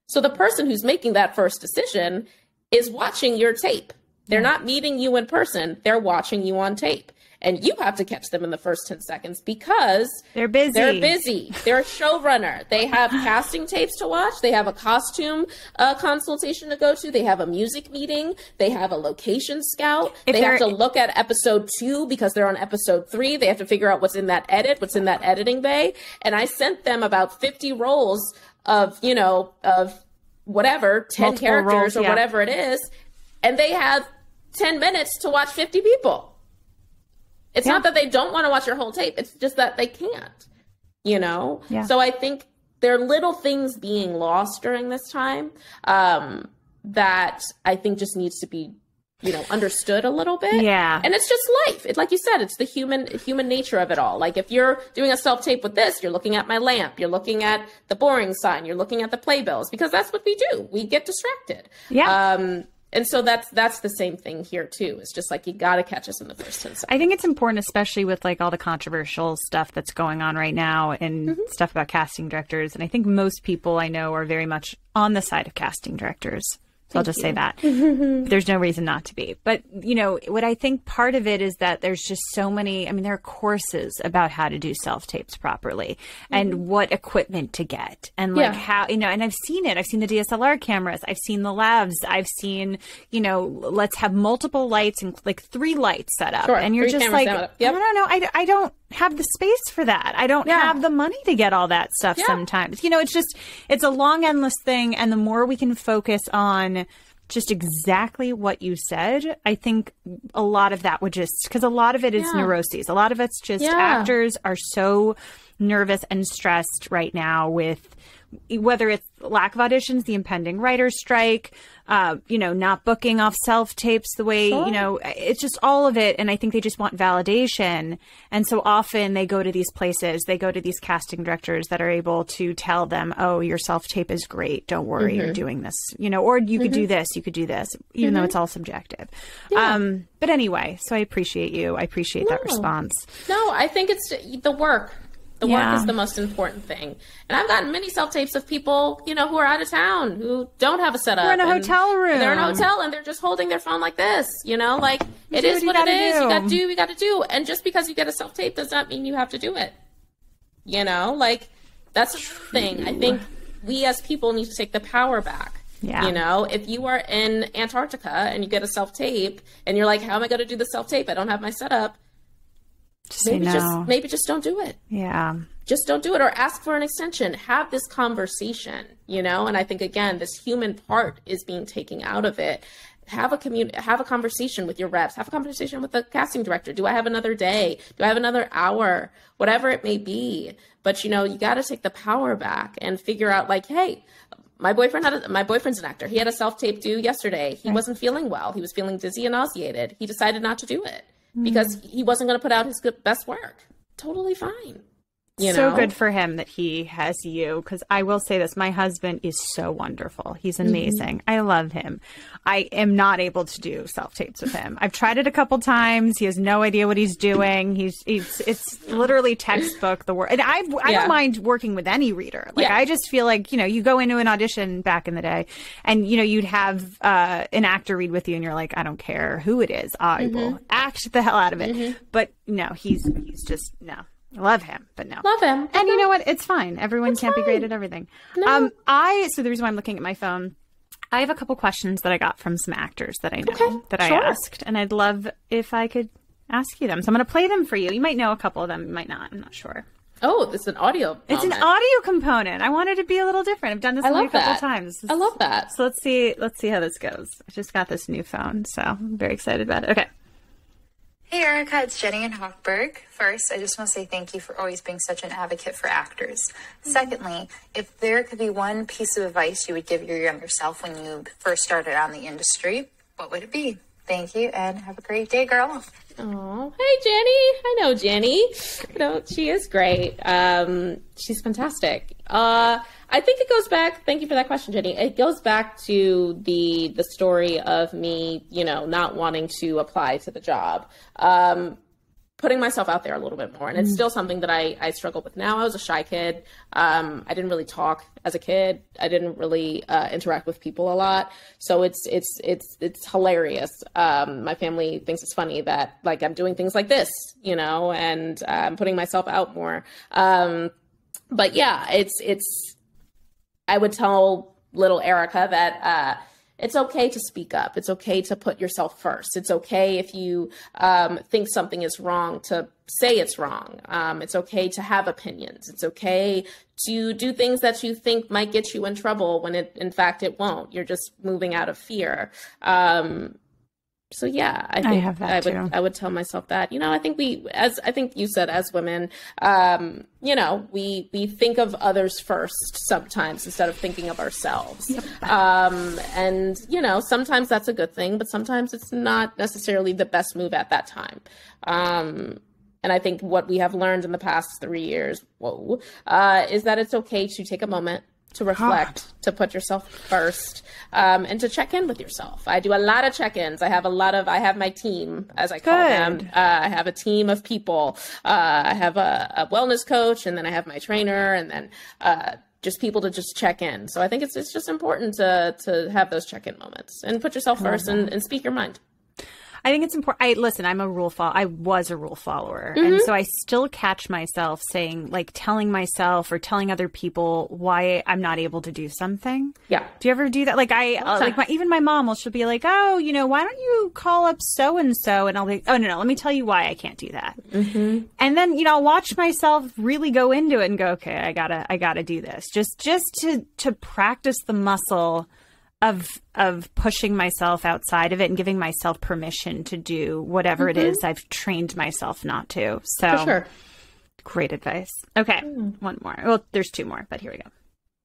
So the person who's making that first decision is watching your tape. They're not meeting you in person. They're watching you on tape. And you have to catch them in the first 10 seconds because they're busy. They're a showrunner. They have casting tapes to watch. They have a costume consultation to go to. They have a music meeting. They have a location scout. They have to look at episode 2 because they're on episode 3. They have to figure out what's in that what's in that editing bay. And I sent them about 50 rolls of, of whatever, 10 multiple characters rolls, or whatever it is. And they have 10 minutes to watch 50 people. It's not that they don't want to watch your whole tape. It's just that they can't, Yeah. So I think there are little things being lost during this time that I think just needs to be, understood a little bit. Yeah. And it's just life. Like you said, it's the human nature of it all. Like if you're doing a self-tape with this, you're looking at my lamp, you're looking at the boring sign, you're looking at the playbills, because that's what we do. We get distracted. Yeah. And so that's the same thing here too. It's just like, you got to catch us in the first 10 seconds. I think it's important, especially with like all the controversial stuff that's going on right now and stuff about casting directors. And I think most people I know are very much on the side of casting directors. So I'll just say that. There's no reason not to be. But, what I think part of it is that there's just so many, there are courses about how to do self-tapes properly and what equipment to get and like how, and I've seen it. I've seen the DSLR cameras. I've seen the labs. I've seen, let's have multiple lights and like 3 lights set up. Sure. And you're just like, I don't know. I don't have the space for that. I don't have the money to get all that stuff sometimes. It's a long, endless thing. And the more we can focus on just exactly what you said, I think a lot of that would just, because a lot of it is neuroses. A lot of it's just actors are so nervous and stressed right now with whether it's lack of auditions, the impending writer's strike, not booking off self-tapes the way, it's just all of it. And I think they just want validation. And so often they go to these places, they go to these casting directors that are able to tell them, oh, your self-tape is great. Don't worry, you're doing this, or you could do this, you could do this, even though it's all subjective. Yeah. But anyway, so I appreciate you. I appreciate that response. No, I think it's the work. The work is the most important thing. And I've gotten many self-tapes of people, who are out of town, who don't have a setup. They're in a hotel room. They're in a hotel and they're just holding their phone like this, like it is what it is. You got to do, you got to do. And just because you get a self-tape does not mean you have to do it. Like that's the thing. I think we as people need to take the power back. Yeah. If you are in Antarctica and you get a self-tape and you're like, how am I going to do the self-tape? I don't have my setup. Maybe just don't do it. Yeah. Just don't do it, or ask for an extension. Have this conversation, and I think again, this human part is being taken out of it. Have a conversation with your reps, have a conversation with the casting director. Do I have another day? Do I have another hour? Whatever it may be. But you got to take the power back and figure out like, hey, my boyfriend's an actor. He had a self-tape due yesterday. He wasn't feeling well. He was feeling dizzy and nauseated. He decided not to do it. Because he wasn't going to put out his best work. Totally fine. So good for him that he has you. Because I will say this, my husband is so wonderful. He's amazing. I love him. I am not able to do self-tapes with him. I've tried it a couple times. He has no idea what he's doing. It's literally textbook the work. And I don't mind working with any reader. I just feel like, you go into an audition back in the day and, you'd have an actor read with you and you're like, I don't care who it is. I will act the hell out of it. But no, he's just, no. Love him, but no. Love him. And you know what? It's fine. Everyone can't be great at everything. No. So the reason why I'm looking at my phone, I have a couple questions that I got from some actors that I know I asked. And I'd love if I could ask you them. So I'm going to play them for you. You might know a couple of them. You might not. I'm not sure. Oh, it's an audio moment. It's an audio component. I wanted to be a little different. I've done this a couple times. I love that. So let's see how this goes. I just got this new phone, so I'm very excited about it. Okay. Hey Erica, it's Jenny in Hochberg. First, I just want to say thank you for always being such an advocate for actors. Secondly, if there could be one piece of advice you would give your younger self when you first started out in the industry, what would it be? Thank you, and have a great day, girl. Oh, hey Jenny. I know Jenny. She is great. She's fantastic. I I think it goes back. Thank you for that question, Jenny. It goes back to the story of me, not wanting to apply to the job. Putting myself out there a little bit more. And it's still something that I struggle with now. I was a shy kid. I didn't really talk as a kid. I didn't really interact with people a lot. So it's hilarious. My family thinks it's funny that like I'm doing things like this, and I'm putting myself out more. But yeah, I would tell little Erica that, it's okay to speak up. It's okay to put yourself first. It's okay if you think something is wrong to say it's wrong. It's okay to have opinions. It's okay to do things that you think might get you in trouble when in fact it won't. You're just moving out of fear. So yeah, I think I would tell myself that, I think I think you said, as women, we think of others first sometimes instead of thinking of ourselves. Yep. And, sometimes that's a good thing, but sometimes it's not necessarily the best move at that time. And I think what we have learned in the past 3 years, is that it's okay to take a moment to reflect, to put yourself first, and to check in with yourself. I do a lot of check-ins. I have my team, as I call them. I have a team of people. I have a wellness coach, and then I have my trainer, and then just people to just check in. So I think it's just important to have those check-in moments and put yourself first and speak your mind. I think it's important. I was a rule follower. Mm-hmm. And so I still catch myself saying, like, telling myself or telling other people why I'm not able to do something. Yeah. Do you ever do that? Like even my mom she'll be like, oh, why don't you call up so-and-so? And I'll be, oh, no, let me tell you why I can't do that. Mm-hmm. And then, I'll watch myself really go into it and go, okay, I gotta do this. Just to practice the muscle of pushing myself outside of it and giving myself permission to do whatever it is I've trained myself not to. So, for sure. Great advice. Okay, one more. Well, there's two more, but here we go.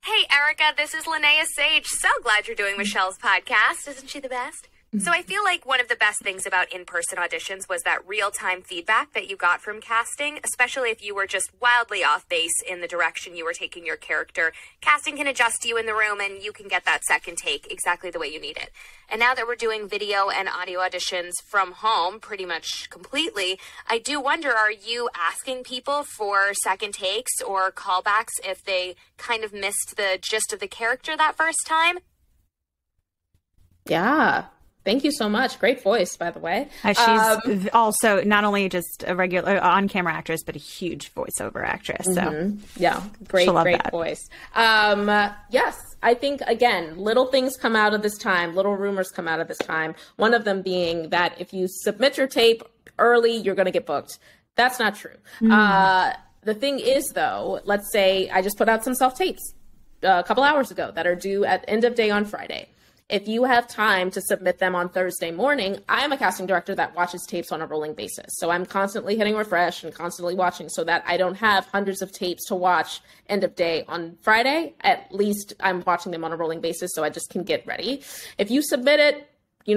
Hey, Erica, this is Linnea Sage. So glad you're doing Michelle's podcast. Isn't she the best? So I feel like one of the best things about in-person auditions was that real-time feedback that you got from casting, especially if you were just wildly off base in the direction you were taking your character. Casting can adjust you in the room, and you can get that second take exactly the way you need it. And now that we're doing video and audio auditions from home pretty much completely, I do wonder, are you asking people for second takes or callbacks if they kind of missed the gist of the character that first time? Yeah. Thank you so much. Great voice, by the way. She's also not only just a regular on-camera actress, but a huge voiceover actress. So yeah, great voice. Yes, I think, again, little things come out of this time, little rumors come out of this time. One of them being that if you submit your tape early, you're going to get booked. That's not true. The thing is, though, let's say I just put out some self-tapes a couple hours ago that are due at end of day on Friday. If you have time to submit them on Thursday morning, I am a casting director that watches tapes on a rolling basis. So I'm constantly hitting refresh and constantly watching so that I don't have hundreds of tapes to watch end of day on Friday. At least I'm watching them on a rolling basis so I just can get ready. If you submit it,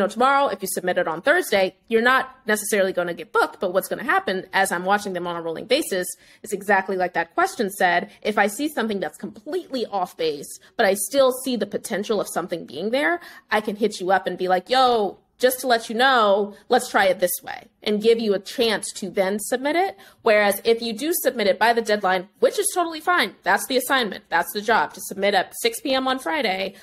tomorrow, if you submit it on Thursday, you're not necessarily going to get booked. But what's going to happen as I'm watching them on a rolling basis is exactly like that question said. If I see something that's completely off base, but I still see the potential of something being there, I can hit you up and be like, yo, just to let you know, let's try it this way, and give you a chance to then submit it. Whereas if you do submit it by the deadline, which is totally fine, that's the assignment, that's the job, to submit at 6 p.m. on Friday,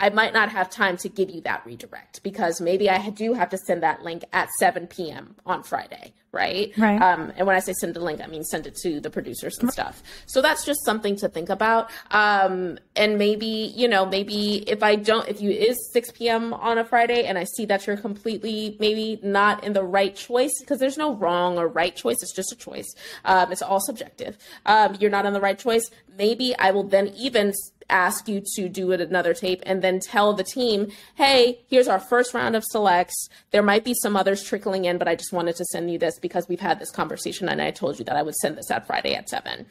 I might not have time to give you that redirect because maybe I do have to send that link at 7 p.m. on Friday, right? Right. And when I say send the link, I mean send it to the producers and stuff. So that's just something to think about. And maybe, maybe if you is 6 p.m. on a Friday and I see that you're completely maybe not in the right choice, because there's no wrong or right choice, it's just a choice. It's all subjective. You're not in the right choice. Maybe I will then even ask you to do it another tape and then tell the team, hey, here's our first round of selects. There might be some others trickling in, but I just wanted to send you this because we've had this conversation and I told you that I would send this out Friday at 7.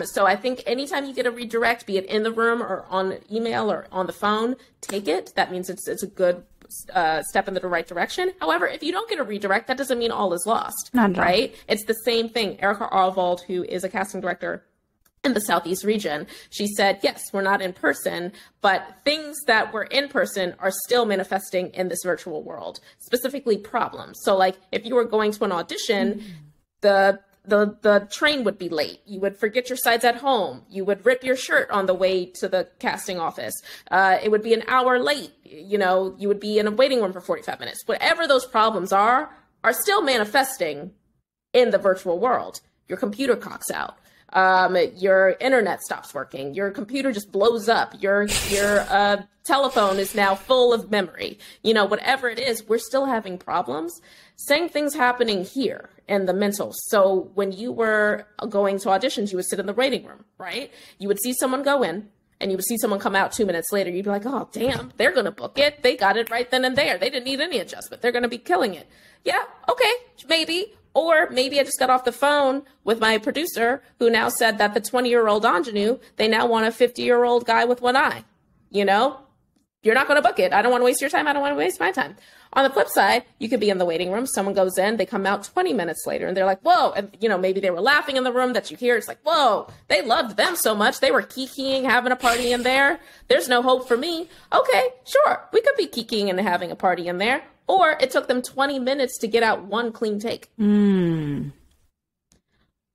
So I think anytime you get a redirect, be it in the room or on email or on the phone, take it. That means it's a good step in the right direction. However, if you don't get a redirect, that doesn't mean all is lost, right? It's the same thing. Erica Arvold, who is a casting director in the Southeast region. She said, yes, we're not in person, but things that were in person are still manifesting in this virtual world, specifically problems. So like if you were going to an audition, the train would be late. You would forget your sides at home. You would rip your shirt on the way to the casting office. It would be an hour late. You know, you would be in a waiting room for 45 minutes. Whatever those problems are still manifesting in the virtual world. Your computer cocks out. Your internet stops working, your computer just blows up, your telephone is now full of memory, you know, whatever it is, we're still having problems. Same thing's happening here in the mental. So when you were going to auditions, you would sit in the waiting room, right? You would see someone go in and you would see someone come out 2 minutes later. You'd be like, oh, damn, they're going to book it. They got it right then and there. They didn't need any adjustment. They're going to be killing it. Yeah. Okay. Maybe. Or maybe I just got off the phone with my producer who now said that the 20-year-old ingenue, they now want a 50-year-old guy with one eye. You know, you're not going to book it. I don't want to waste your time. I don't want to waste my time. On the flip side, you could be in the waiting room. Someone goes in, they come out 20 minutes later and they're like, whoa. And, you know, maybe they were laughing in the room that you hear. It's like, whoa, they loved them so much. They were kikiing, having a party in there. There's no hope for me. Okay, sure. We could be kikiing and having a party in there. Or it took them 20 minutes to get out one clean take.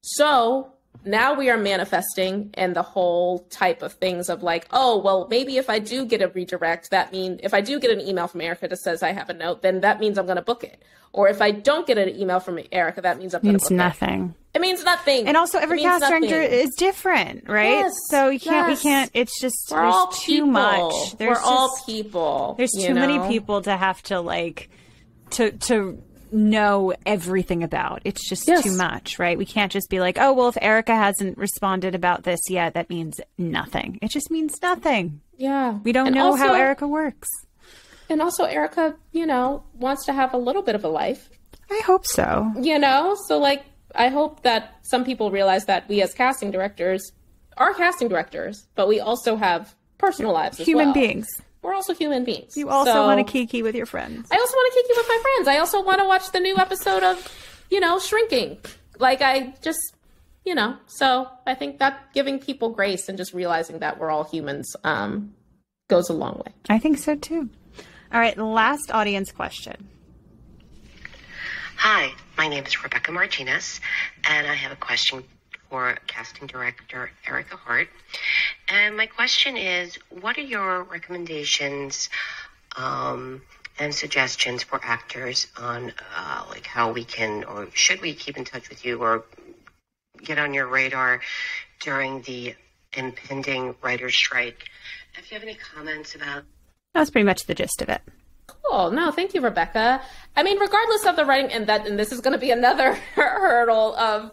So now we are manifesting in the whole type of things of like, oh, well, maybe if I do get a redirect, that means if I do get an email from Erica that says I have a note, then that means I'm going to book it. Or if I don't get an email from Erica, that means I'm going to book nothing. It means nothing. And also every cast director is different, right? Yes, so we can't, it's just, we're all too people. much. We're all people. There's too many people to have to like, to know everything about. It's just too much, right? We can't just be like, oh, well, if Erica hasn't responded about this yet, that means nothing. It just means nothing. Yeah. We don't know how Erica works. And also Erica, you know, wants to have a little bit of a life. I hope so. You know, so like, I hope that some people realize that we as casting directors are casting directors, but we also have personal lives as well. Human beings. We're also human beings. You also want to kiki with your friends. I also want to kiki with my friends. I also want to watch the new episode of, you know, Shrinking. Like I just, you know, so I think that giving people grace and just realizing that we're all humans goes a long way. I think so too. All right, last audience question. Hi, my name is Rebecca Martinez, and I have a question for casting director Erica Hart. And my question is, what are your recommendations and suggestions for actors on like how we can, or should we keep in touch with you or get on your radar during the impending writer's strike? If you have any comments about... That's pretty much the gist of it. Cool. No, thank you, Rebecca. I mean, regardless of the writing, and this is going to be another hurdle of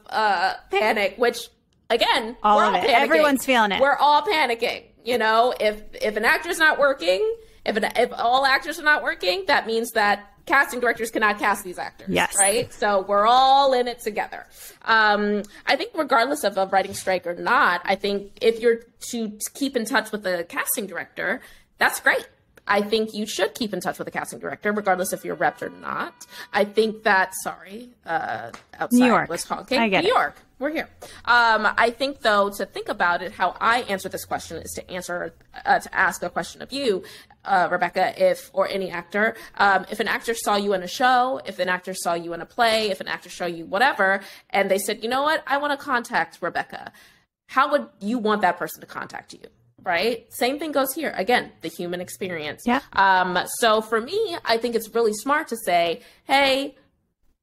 panic, which again, all we're of all it. panicking. Everyone's feeling it. We're all panicking. You know, if an actor's not working, if all actors are not working, that means that casting directors cannot cast these actors. Yes. Right. So we're all in it together. I think regardless of a writing strike or not, I think if you're to keep in touch with the casting director, that's great. I think you should keep in touch with the casting director, regardless if you're repped or not. I think that, outside New York was honking. I get New York, we're here. I think, though, to think about it, how I answer this question is to ask a question of you, Rebecca, or any actor. If an actor saw you in a show, if an actor saw you in a play, if an actor saw you whatever, and they said, you know what, I want to contact Rebecca, how would you want that person to contact you? Right? Same thing goes here. Again, the human experience. Yeah. So for me, I think it's really smart to say, hey,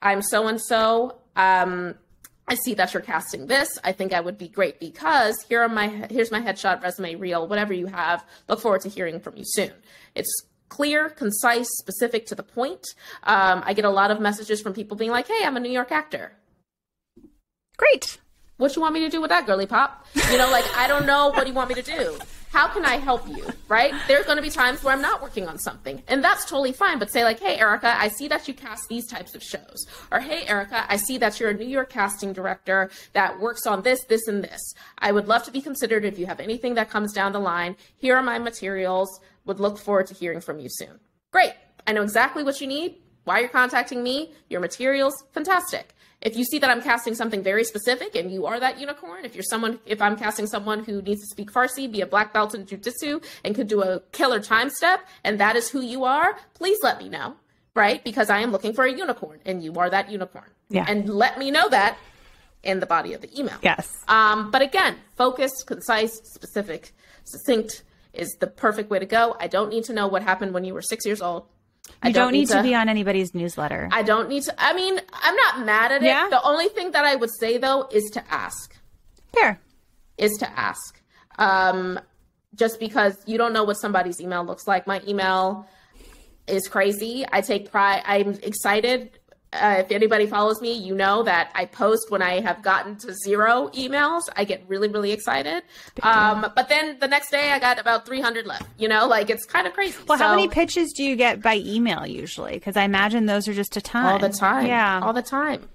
I'm so-and-so. I see that you're casting this. I think I would be great because here's my headshot, resume, reel, whatever you have. Look forward to hearing from you soon. It's clear, concise, specific to the point. I get a lot of messages from people being like, hey, I'm a New York actor. Great. What you want me to do with that, girly pop? You know, like, I don't know what you want me to do. How can I help you, right? There's going to be times where I'm not working on something, and that's totally fine. But say like, hey, Erica, I see that you cast these types of shows. Or, hey, Erica, I see that you're a New York casting director that works on this, this, and this. I would love to be considered if you have anything that comes down the line. Here are my materials. Would look forward to hearing from you soon. Great. I know exactly what you need. why you're contacting me, your materials, fantastic. If you see that I'm casting something very specific and you are that unicorn, if I'm casting someone who needs to speak Farsi, be a black belt in jujitsu, and could do a killer time step, and that is who you are, please let me know, right? Because I am looking for a unicorn and you are that unicorn. Yeah. And let me know that in the body of the email. Yes. But again, focused, concise, specific, succinct is the perfect way to go. I don't need to know what happened when you were 6 years old. You don't need to be on anybody's newsletter. I don't need to. I mean, I'm not mad at it. Yeah. The only thing that I would say, though, is to ask. Fair. Is to ask. Just because you don't know what somebody's email looks like. My email is crazy. I take pride. I'm excited. If anybody follows me, you know that I post when I have gotten to 0 emails. I get really, really excited. But then the next day I got about 300 left, like it's kind of crazy. Well, how many pitches do you get by email usually? Because I imagine those are just a ton. All the time. Yeah. All the time,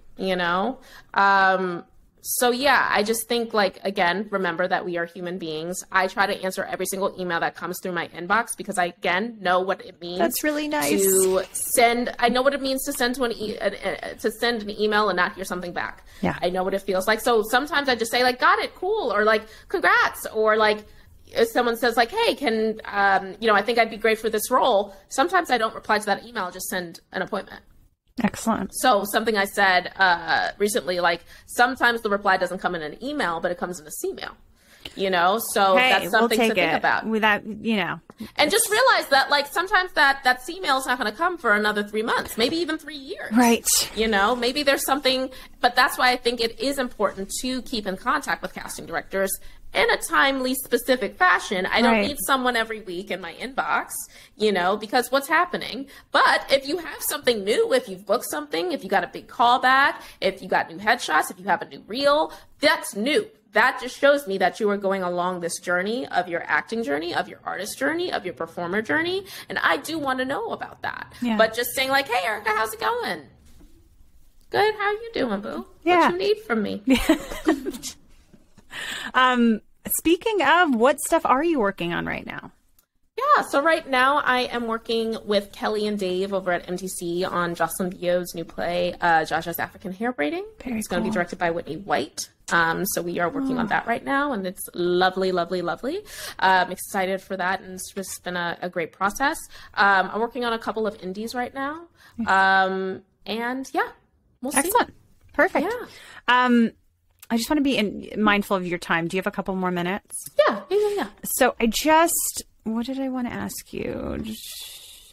So yeah, I just think again, remember that we are human beings. I try to answer every single email that comes through my inbox because I, again, know what it means. That's really nice. I know what it means to send to send an email and not hear something back. Yeah. I know what it feels like. So sometimes I just say got it, cool, or congrats, or if someone says hey, can, I think I'd be great for this role. Sometimes I don't reply to that email. I'll just send an appointment. Excellent. So something I said recently, sometimes the reply doesn't come in an email, but it comes in a C-mail, so that's something to think about. Without, And just realize that sometimes that C-mail is not going to come for another 3 months, maybe even 3 years. Right. Maybe there's something, but that's why I think it is important to keep in contact with casting directors in a timely, specific fashion. I don't need someone every week in my inbox, because what's happening. But if you have something new, if you've booked something, if you got a big callback, if you got new headshots, if you have a new reel, that's new. That just shows me that you are going along this journey of your acting journey, of your artist journey, of your performer journey. And I do want to know about that. Yeah. But just saying hey, Erica, how's it going? Good. How are you doing, boo? Yeah. What you need from me? Speaking of, what stuff are you working on right now? Yeah, so right now I am working with Kelly and Dave over at MTC on Jocelyn Bio's new play, JAJA'S African Hair Braiding. It's going to be directed by Whitney White. So we are working on that right now, and it's lovely, lovely, lovely. I'm excited for that, and it's just been a great process. I'm working on a couple of indies right now. And yeah, we'll see. Excellent. Perfect. Yeah. I just want to be mindful of your time. Do you have a couple more minutes? Yeah. So what did I want to ask you?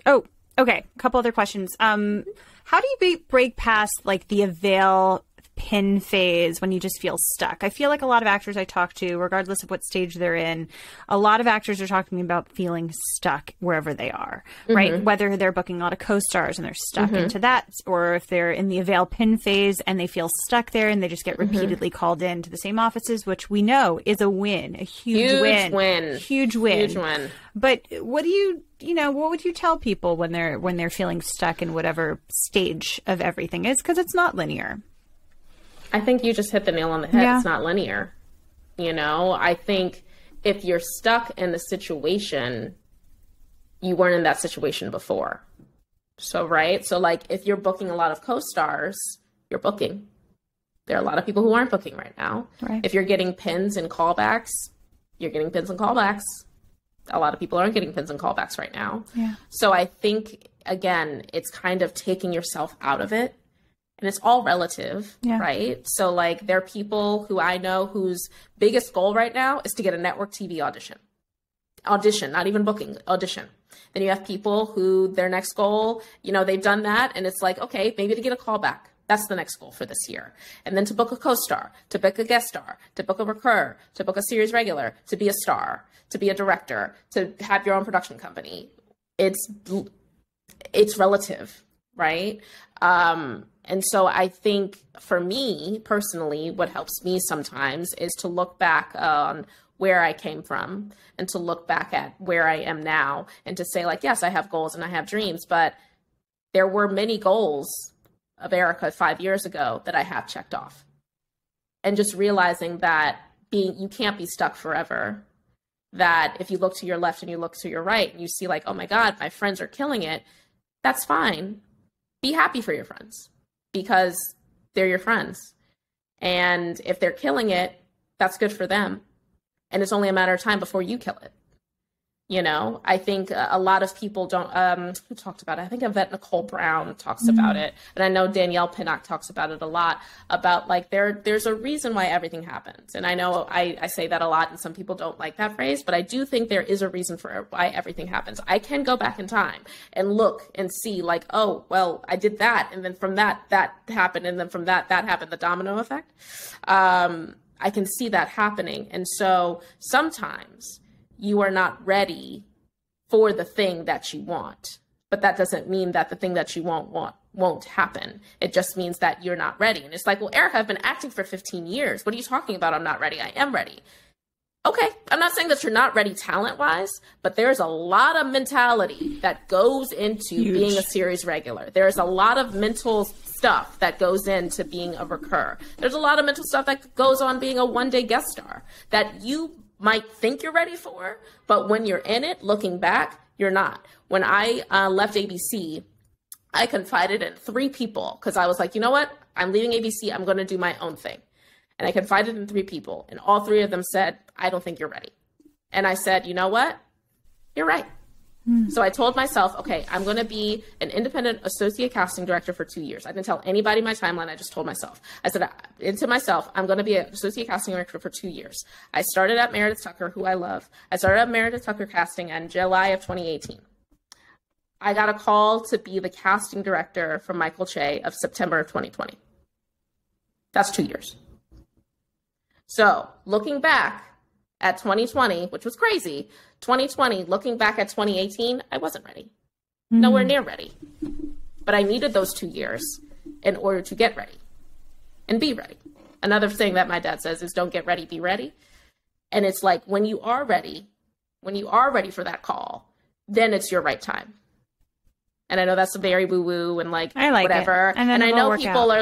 Okay. A couple other questions. How do you break past the avail pin phase when you just feel stuck? I feel like a lot of actors I talk to, regardless of what stage they're in, a lot of actors are talking about feeling stuck wherever they are, right? Whether they're booking a lot of co-stars and they're stuck into that, or if they're in the avail pin phase and they feel stuck there and they just get repeatedly called in to the same offices, which we know is a win, a huge win. Huge win. But what do what would you tell people when they're feeling stuck in whatever stage of everything is? Because it's not linear. I think you just hit the nail on the head. Yeah. It's not linear. I think if you're stuck in a situation, you weren't in that situation before. So, right. So if you're booking a lot of co-stars, you're booking. There are a lot of people who aren't booking right now. Right. If you're getting pins and callbacks, you're getting pins and callbacks. A lot of people aren't getting pins and callbacks right now. Yeah. So I think, again, it's kind of taking yourself out of it. And it's all relative, right? So there are people who I know whose biggest goal right now is to get a network TV audition, not even booking, audition. Then you have people who their next goal, they've done that. And it's okay, maybe to get a callback. That's the next goal for this year. And then to book a co-star, to book a guest star, to book a recur, to book a series regular, to be a star, to be a director, to have your own production company. It's relative, right? And so I think for me personally, what helps me sometimes is to look back on where I came from and to look back at where I am now and to say yes, I have goals and I have dreams, but there were many goals of Erica 5 years ago that I have checked off. And just realizing that you can't be stuck forever, that if you look to your left and you look to your right and you see oh my God, my friends are killing it, that's fine. be happy for your friends because they're your friends. And if they're killing it, that's good for them. And it's only a matter of time before you kill it. You know, I think a lot of people don't, who talked about it? I think Yvette Nicole Brown talks about it. And I know Danielle Pinnock talks about it a lot, about like there's a reason why everything happens. And I know I say that a lot and some people don't like that phrase, but I do think there is a reason for why everything happens. I can go back in time and look and see like, oh, well, I did that. And then from that happened. And then from that happened, the domino effect. I can see that happening. And so sometimes you are not ready for the thing that you want, but that doesn't mean that the thing that you won't happen. It just means that you're not ready. And it's like, well, Erica, I've been acting for 15 years. What are you talking about? I'm not ready. I am ready. Okay. I'm not saying that you're not ready talent-wise, but there's a lot of mentality that goes into being a series regular. There's a lot of mental stuff that goes into being a recur. There's a lot of mental stuff that goes on being a one-day guest star that you might think you're ready for, but when you're in it, looking back, you're not. When I left ABC, I confided in 3 people because I was like, you know what? I'm leaving ABC. I'm going to do my own thing. And I confided in 3 people, and all 3 of them said, I don't think you're ready. And I said, you know what? You're right. So I told myself, okay, I'm going to be an independent associate casting director for 2 years. I didn't tell anybody my timeline. I just told myself. I said into myself, I'm going to be an associate casting director for 2 years. I started at Meredith Tucker, who I love. I started at Meredith Tucker Casting in July of 2018. I got a call to be the casting director for Michael Che of September of 2020. That's 2 years. So looking back at 2020, which was crazy, 2020, looking back at 2018, I wasn't ready. Nowhere near ready. But I needed those 2 years in order to get ready and be ready. Another thing that my dad says is don't get ready, be ready. And it's like when you are ready for that call, then it's your right time. And I know that's very woo-woo and like whatever. It. And I know people are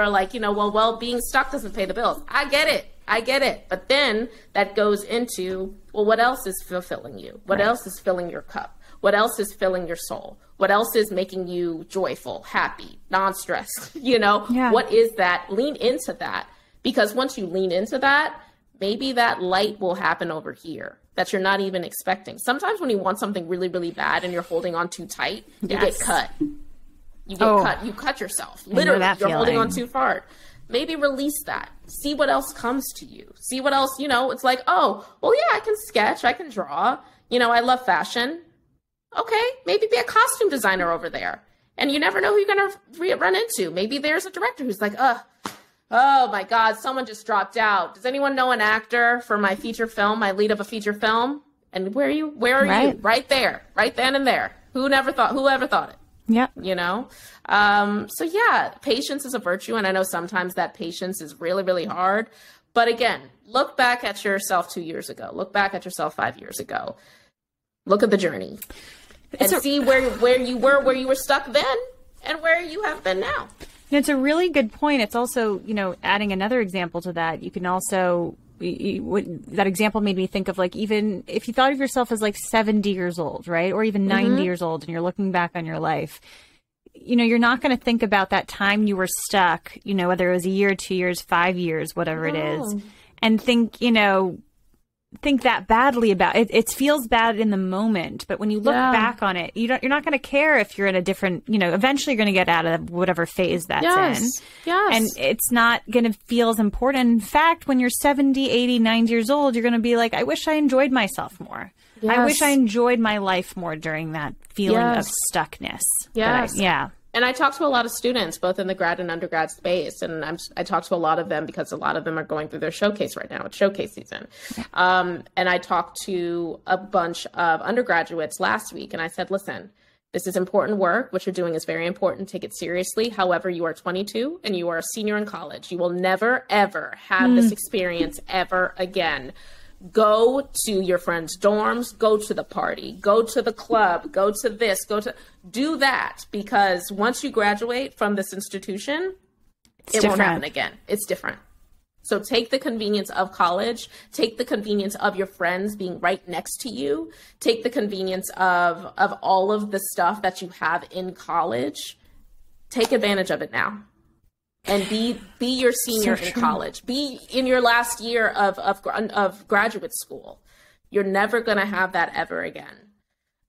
like, you know, well, being stuck doesn't pay the bills. I get it. But then that goes into, well, what else is fulfilling you? What else is filling your cup? What else is filling your soul? What else is making you joyful, happy, non-stressed? You know, What is that? Lean into that. Because once you lean into that, maybe that light will happen over here that you're not even expecting. Sometimes when you want something really, really bad and you're holding on too tight, you get cut. You cut yourself. Literally, you're holding on too far. Maybe release that. See what else comes to you. See what else, you know, it's like, oh, well, yeah, I can sketch. I can draw. You know, I love fashion. Okay, maybe be a costume designer over there. And you never know who you're going to run into. Maybe there's a director who's like, oh my God, someone just dropped out. Does anyone know an actor for my feature film, my lead of a feature film? And where are you? Right there, right then and there. Whoever thought it? Yeah. You know? So yeah, patience is a virtue. And I know sometimes that patience is really, really hard. But again, look back at yourself 2 years ago. Look back at yourself 5 years ago. Look at the journey and see where you were stuck then and where you have been now. It's a really good point. It's also, you know, adding another example to that, you can also, that example made me think of like, even if you thought of yourself as like 70 years old, right? Or even 90 years old and you're looking back on your life, you know, you're not going to think about that time you were stuck, you know, whether it was a year, 2 years, 5 years, whatever it is, and think that badly about it. It feels bad in the moment, but when you look back on it, you're not going to care if you're in a different, you know, eventually you're going to get out of whatever phase that's in. Yes. And it's not going to feel as important. In fact, when you're 70, 80, 90 years old, you're going to be like, I wish I enjoyed myself more. Yes. I wish I enjoyed my life more during that feeling of stuckness. Yes. And I talk to a lot of students, both in the grad and undergrad space, and I talk to a lot of them because a lot of them are going through their showcase right now. It's showcase season. And I talked to a bunch of undergraduates last week, and I said, listen, this is important work. What you're doing is very important. Take it seriously. However, you are 22 and you are a senior in college. You will never, ever have this experience ever again. Go to your friends' dorms, go to the party, go to the club, go to this, do that, because once you graduate from this institution, it won't happen again. It's different. So take the convenience of college, take the convenience of your friends being right next to you, take the convenience of all of the stuff that you have in college, take advantage of it now. And be your senior in college. Be in your last year of graduate school. You're never going to have that ever again.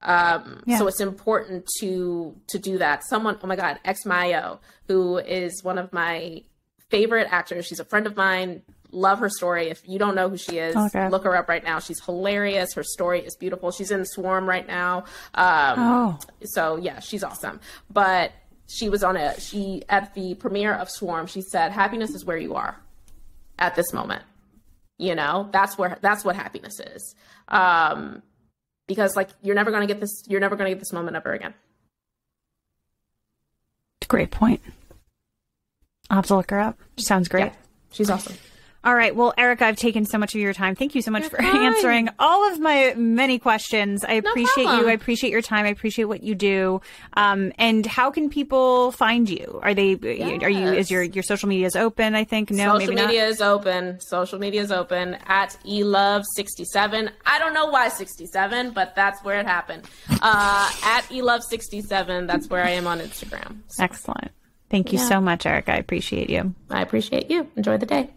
So it's important to do that. Someone, oh my God, Ex Mayo, who is one of my favorite actors. She's a friend of mine. Love her story. If you don't know who she is, look her up right now. She's hilarious. Her story is beautiful. She's in Swarm right now. So yeah, she's awesome. But she was at the premiere of Swarm, she said, happiness is where you are at this moment. You know, that's what happiness is. Because like, you're never going to get this moment ever again. Great point. I'll have to look her up. She sounds great. Yeah, she's awesome. All right. Well, Erica, I've taken so much of your time. Thank you so much for answering all of my many questions. I appreciate you. I appreciate your time. I appreciate what you do. And how can people find you? Is your social media is open? I think no, maybe not. Social media is open at elove67. I don't know why 67, but that's where it happened. At elove67. That's where I am on Instagram. So. Excellent. Thank you so much, Erica. I appreciate you. I appreciate you. Enjoy the day.